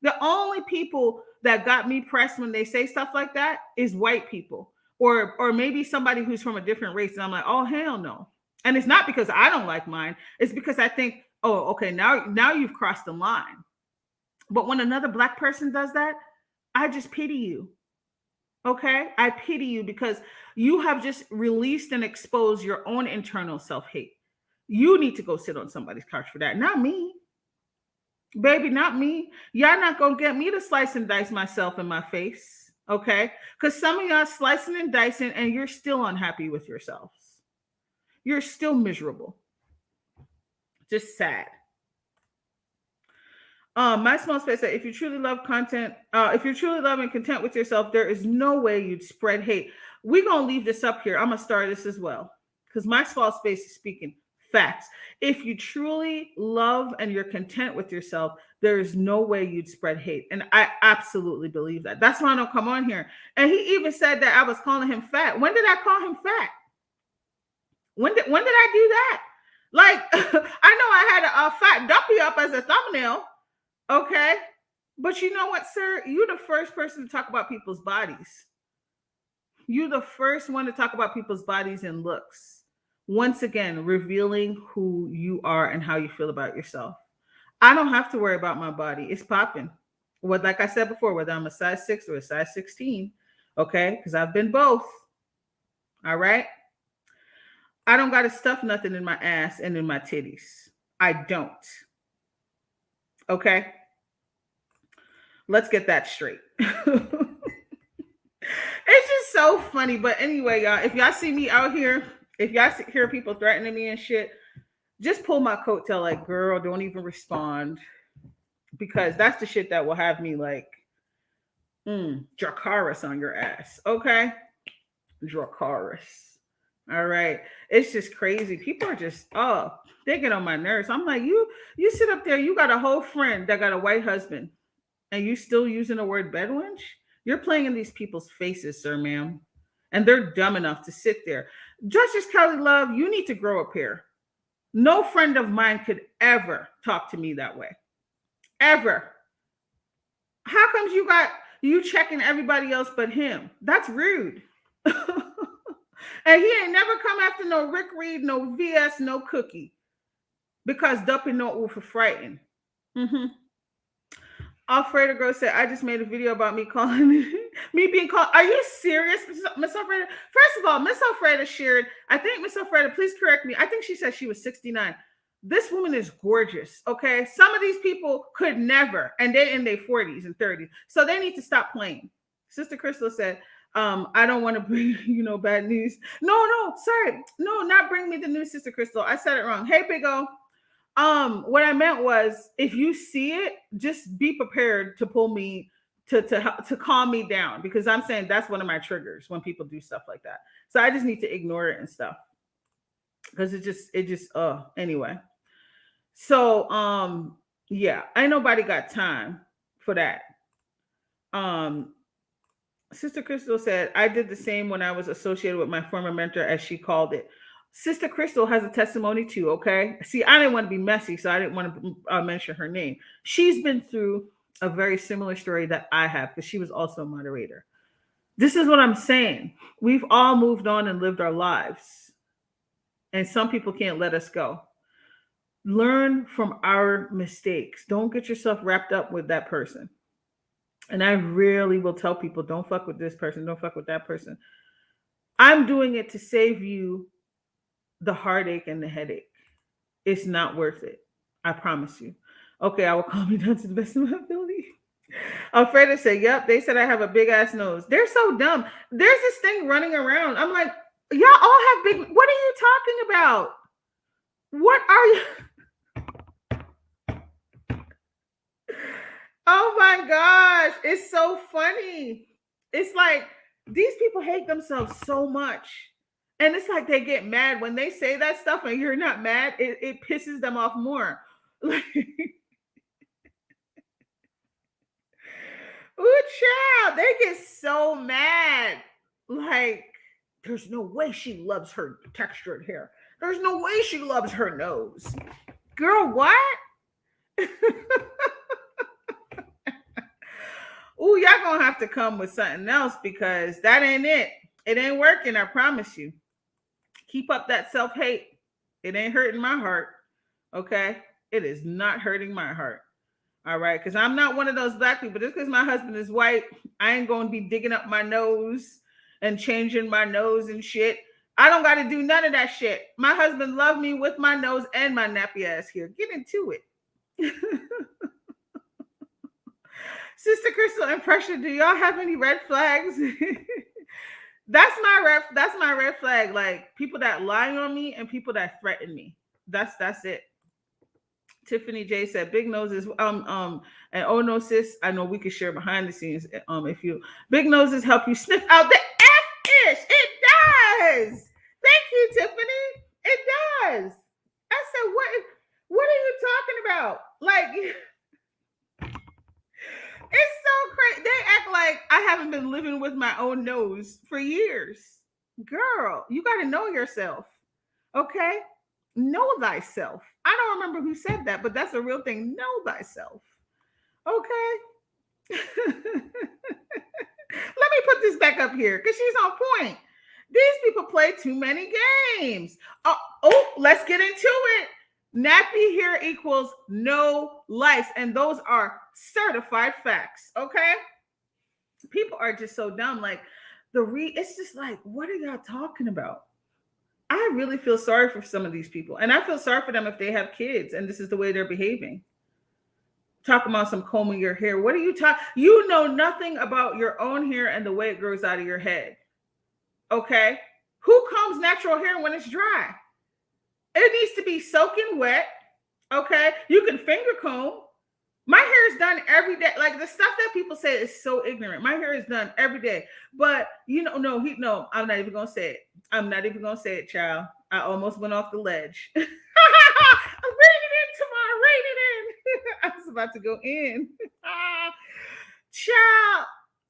The only people that got me pressed when they say stuff like that is white people or maybe somebody who's from a different race. And I'm like, oh, hell no. And it's not because I don't like mine. It's because I think, oh, okay, now you've crossed the line. But when another black person does that, I just pity you. Okay? I pity you because you have just released and exposed your own internal self-hate. You need to go sit on somebody's couch for that, not me. Baby, not me. Y'all not gonna get me to slice and dice myself in my face, okay? Because some of y'all slicing and dicing and you're still unhappy with yourselves. You're still miserable. Just sad. My small space said, if you truly love content, if you're truly loving and content with yourself, there is no way you'd spread hate. We're gonna leave this up here. I'm gonna start this as well. Because my small space is speaking. Facts. If you truly love and you're content with yourself, there is no way you'd spread hate. And I absolutely believe that. That's why I don't come on here. And he even said that I was calling him fat. When did I call him fat? When did I do that? Like, I know I had a fat duppy up as a thumbnail. Okay. But you know what, sir? You're the first person to talk about people's bodies. You're the first one to talk about people's bodies and looks. Once again, revealing who you are and how you feel about yourself. I don't have to worry about my body. It's popping. What, like I said before, whether I'm a size 6 or a size 16, okay? Because I've been both. All right? I don't got to stuff nothing in my ass and in my titties. I don't. Okay? Let's get that straight. It's just so funny. But anyway, y'all, if y'all see me out here, if y'all hear people threatening me and shit, just pull my coattail like, girl, don't even respond. Because that's the shit that will have me like, Dracarys on your ass. Okay? Dracarys. All right. It's just crazy. People are just, they get on my nerves. I'm like, you sit up there, you got a whole friend that got a white husband, and you still using the word bedwench? You're playing in these people's faces, sir, ma'am. And they're dumb enough to sit there. Justice Kelly Love, you need to grow a pair. No friend of mine could ever talk to me that way. Ever. How comes you checking everybody else but him? That's rude. And he ain't never come after no Rick Reed, no VS, no Cookie. Because Duppy no for frightened. Mm-hmm. Alfredo Girl said, I just made a video about me calling me being called. Are you serious, Miss Alfredo? First of all, Miss Alfredo shared, I think Miss Alfredo, please correct me. I think she said she was 69. This woman is gorgeous. Okay. Some of these people could never, and they in their 40s and 30s. So they need to stop playing. Sister Crystal said, I don't want to bring, bad news. No, sorry. No, not bring me the news, Sister Crystal. I said it wrong. Hey, Big O. What I meant was, if you see it, just be prepared to pull me to calm me down, because I'm saying that's one of my triggers when people do stuff like that. So I just need to ignore it and stuff, because it just anyway. So yeah, ain't nobody got time for that. Um, Sister Crystal said, I did the same when I was associated with my former mentor, as she called it. Sister Crystal has a testimony too, okay? See, I didn't want to be messy, so I didn't want to mention her name. She's been through a very similar story that I have, because she was also a moderator. This is what I'm saying. We've all moved on and lived our lives, and some people can't let us go. Learn from our mistakes. Don't get yourself wrapped up with that person. And I really will tell people, don't fuck with this person, don't fuck with that person. I'm doing it to save you the heartache and the headache. It's not worth it. I promise you. Okay, I will calm you down to the best of my ability. Alfredo said, yep, they said I have a big ass nose. They're so dumb. There's this thing running around. I'm like, y'all all have big. What are you talking about? What are you? Oh my gosh. It's so funny. It's like these people hate themselves so much. And it's like they get mad when they say that stuff and you're not mad. It pisses them off more. Like, ooh, child, they get so mad. Like, there's no way she loves her textured hair. There's no way she loves her nose. Girl, what? Ooh, y'all gonna have to come with something else, because that ain't it. It ain't working, I promise you. Keep up that self-hate. It ain't hurting my heart. Okay? It is not hurting my heart. All right? Because I'm not one of those black people. Just because my husband is white, I ain't gonna be digging up my nose and changing my nose and shit. I don't gotta do none of that shit. My husband loved me with my nose and my nappy ass here. Get into it. Sister Crystal and Pressure, do y'all have any red flags? That's my red flag. Like, people that lie on me and people that threaten me. That's it. Tiffany J said, big noses, and oh no, sis, I know we could share behind the scenes. If you big noses help you sniff out the F-ish. It does. Thank you, Tiffany. It does. I said, what are you talking about? Like, it's so crazy. They act like I haven't been living with my own nose for years. Girl, you got to know yourself. Okay? Know thyself. I don't remember who said that, but that's a real thing. Know thyself. Okay? Let me put this back up here, because she's on point. These people play too many games. Oh, let's get into it. Nappy hair equals no lice, and those are certified facts. Okay, people are just so dumb. Like, it's just like, what are y'all talking about? I really feel sorry for some of these people, and I feel sorry for them if they have kids and this is the way they're behaving. Talking about some combing your hair. What are you talking? You know nothing about your own hair and the way it grows out of your head. Okay, who combs natural hair when it's dry? It needs to be soaking wet. Okay. You can finger comb. My hair is done every day. Like, the stuff that people say is so ignorant. My hair is done every day. But no, I'm not even gonna say it. I'm not even gonna say it, child. I almost went off the ledge. I'm reading it in tomorrow. Read it in. I was about to go in. Child,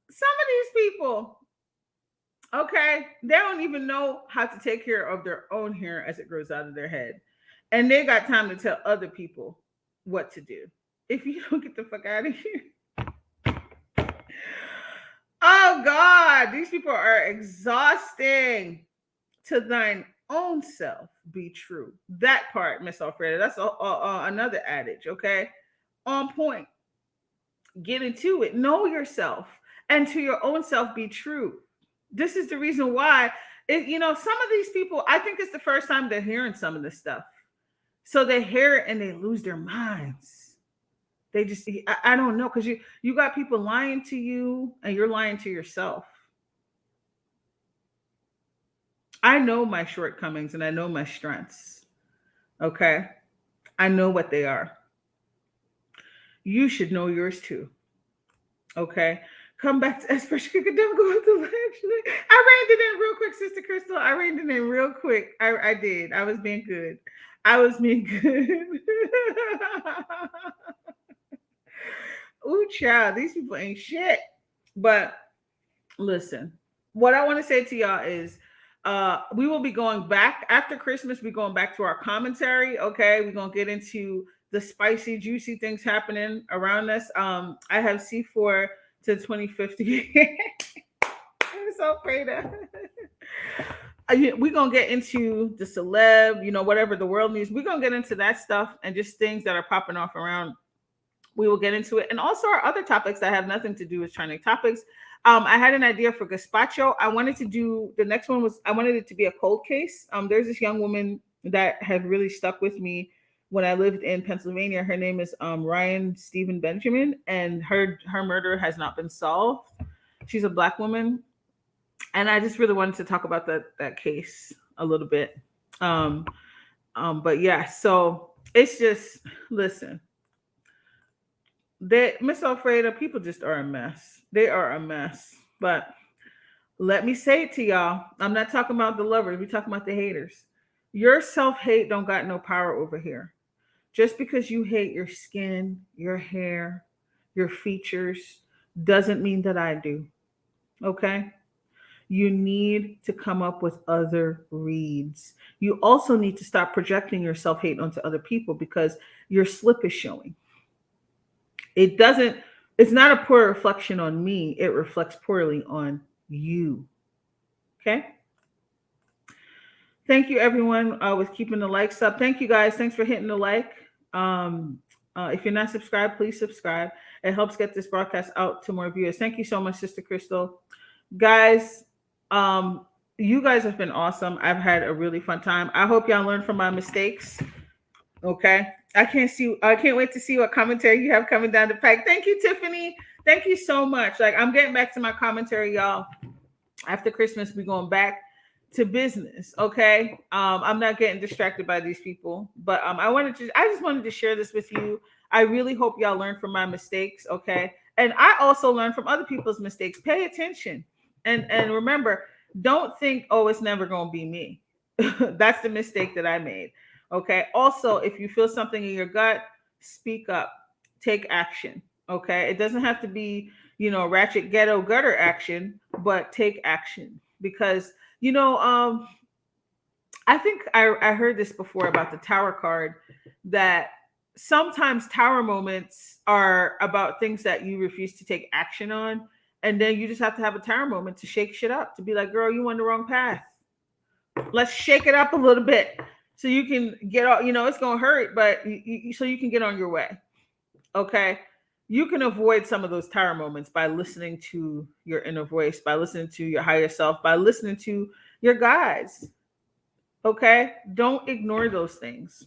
some of these people, okay, they don't even know how to take care of their own hair as it grows out of their head. and they got time to tell other people what to do. If you don't get the fuck out of here. Oh God, these people are exhausting. To thine own self be true. That part, Miss Alfreda, that's another adage, okay? On point. Get into it. Know yourself. And to your own self be true. This is the reason why, some of these people, I think it's the first time they're hearing some of this stuff. So they hear it and they lose their minds. They just, I don't know, because you got people lying to you and you're lying to yourself. I know my shortcomings and I know my strengths. Okay. I know what they are. You should know yours too. Okay. Come back to ThePreshaCooka. Don't go with the actually. I reined it in real quick, Sister Crystal. I reined it in real quick. I did. I was being good. I was being good. Ooh, child. These people ain't shit. But listen, what I want to say to y'all is we will be going back after Christmas. We're going back to our commentary. Okay. We're going to get into the spicy, juicy things happening around us. I have C4 to 2050. I'm so afraid of. We're going to get into the celeb, whatever the world needs. We're going to get into that stuff and just things that are popping off around. We will get into it. And also our other topics that have nothing to do with trending topics. I had an idea for gazpacho. I wanted to do, the next one was, I wanted it to be a cold case. There's this young woman that has really stuck with me when I lived in Pennsylvania. Her name is Ryan Stephen Benjamin, and her murder has not been solved. She's a Black woman. And I just really wanted to talk about that case a little bit. But yeah, so it's just, listen. Miss Alfreda, people just are a mess. They are a mess. But let me say it to y'all. I'm not talking about the lovers. We're talking about the haters. Your self-hate don't got no power over here. Just because you hate your skin, your hair, your features, doesn't mean that I do. Okay? You need to come up with other reads. You also need to stop projecting your self-hate onto other people because your slip is showing. It's not a poor reflection on me. It reflects poorly on you. Okay. Thank you, everyone, with keeping the likes up. Thank you, guys. Thanks for hitting the like. If you're not subscribed, please subscribe. It helps get this broadcast out to more viewers. Thank you so much, Sister Crystal. Guys, you guys have been awesome. I've had a really fun time. I hope y'all learned from my mistakes. Okay. I can't wait to see what commentary you have coming down the pike. Thank you, Tiffany. Thank you so much. Like, I'm getting back to my commentary, y'all. After Christmas, we're going back to business. Okay. I'm not getting distracted by these people, but I just wanted to share this with you. I really hope y'all learn from my mistakes. Okay. And I also learn from other people's mistakes. Pay attention. And remember, don't think, oh, it's never going to be me. That's the mistake that I made. Okay. Also, if you feel something in your gut, speak up, take action. Okay. It doesn't have to be, ratchet ghetto gutter action, but take action because, I think I heard this before about the tower card, that sometimes tower moments are about things that you refuse to take action on. And then you just have to have a tower moment to shake shit up, to be like, girl, you on the wrong path. Let's shake it up a little bit. So you can get all, it's going to hurt, but so you can get on your way. Okay. You can avoid some of those tower moments by listening to your inner voice, by listening to your higher self, by listening to your guides. Okay. Don't ignore those things.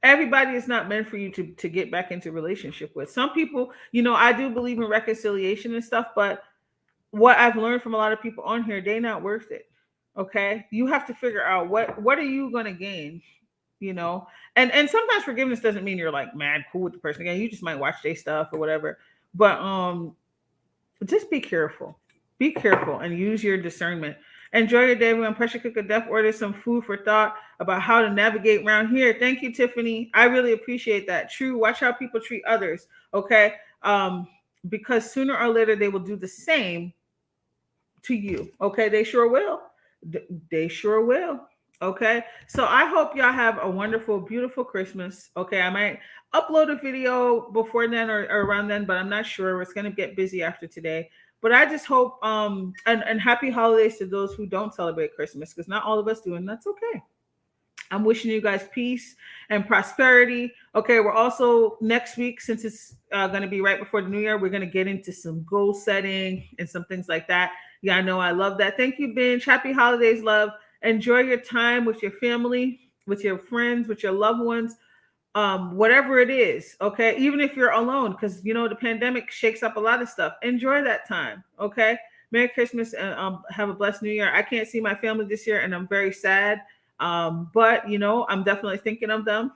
Everybody is not meant for you to get back into relationship with. Some people, I do believe in reconciliation and stuff, but what I've learned from a lot of people on here, they're not worth it. Okay. You have to figure out what are you going to gain, and sometimes forgiveness doesn't mean you're like mad cool with the person again. You just might watch their stuff or whatever, but just be careful and use your discernment. Enjoy your day, everyone. ThePreshaCooka Def ordered some food for thought about how to navigate around here. Thank you, Tiffany. I really appreciate that. True. Watch how people treat others. Okay. Because sooner or later they will do the same to you. Okay. They sure will. They sure will. Okay. So I hope y'all have a wonderful, beautiful Christmas. Okay. I might upload a video before then or around then, but I'm not sure. It's gonna get busy after today. But I just hope and happy holidays to those who don't celebrate Christmas, because not all of us do, and that's okay. I'm wishing you guys peace and prosperity. Okay, we're also next week, since it's going to be right before the new year, we're going to get into some goal setting and some things like that. Yeah, I know I love that. Thank you, Binge. Happy holidays, love. Enjoy your time with your family, with your friends, with your loved ones, whatever it is. Okay, even if you're alone, because the pandemic shakes up a lot of stuff. Enjoy that time. Okay. Merry Christmas and have a blessed New Year. I can't see my family this year, and I'm very sad. But I'm definitely thinking of them,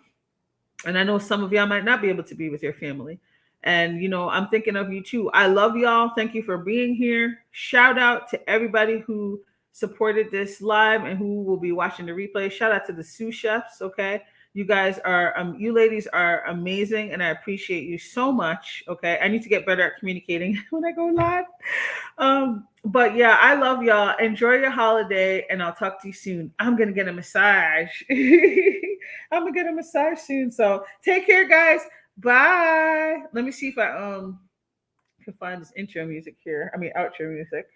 and I know some of y'all might not be able to be with your family. And I'm thinking of you too. I love y'all. Thank you for being here. Shout out to everybody who supported this live and who will be watching the replay. Shout out to the sous chefs. Okay, you guys are you ladies are amazing, and I appreciate you so much. Okay, I need to get better at communicating when I go live. But yeah, I love y'all. Enjoy your holiday, and I'll talk to you soon. I'm gonna get a massage. I'm gonna get a massage soon. So take care, guys. Bye. Let me see if I can find this intro music here. I mean outro music.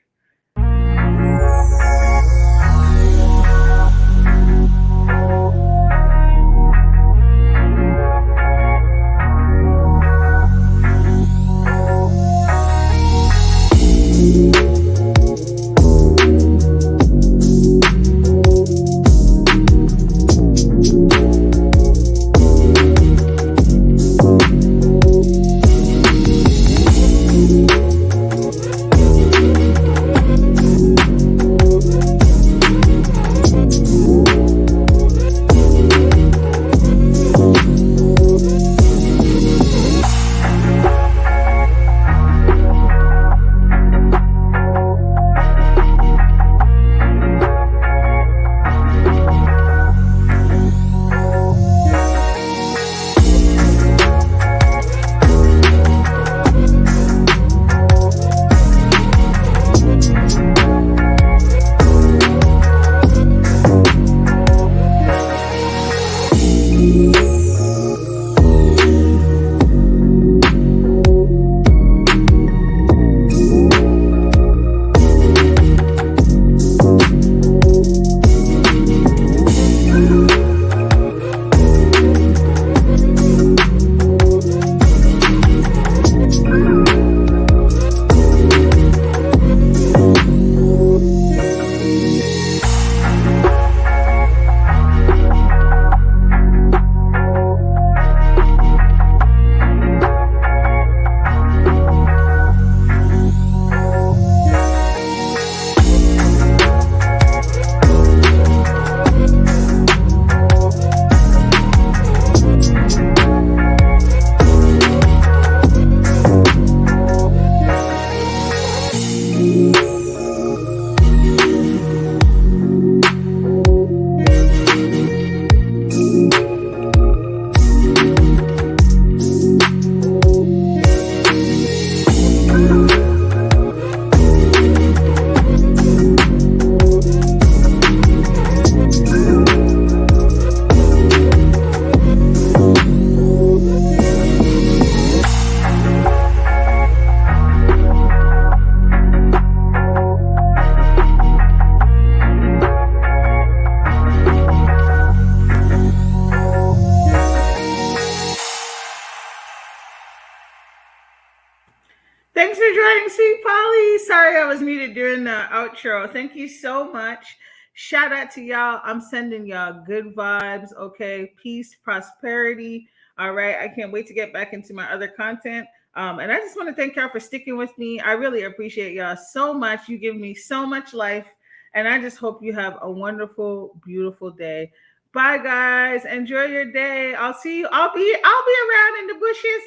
Thanks for joining, Sweet Polly. Sorry I was muted during the outro. Thank you so much. Shout out to y'all. I'm sending y'all good vibes. Okay. Peace, prosperity. All right. I can't wait to get back into my other content. And I just want to thank y'all for sticking with me. I really appreciate y'all so much. You give me so much life. And I just hope you have a wonderful, beautiful day. Bye guys. Enjoy your day. I'll see you. I'll be around in the bushes.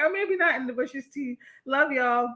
Or maybe not in the bushes too. Love y'all.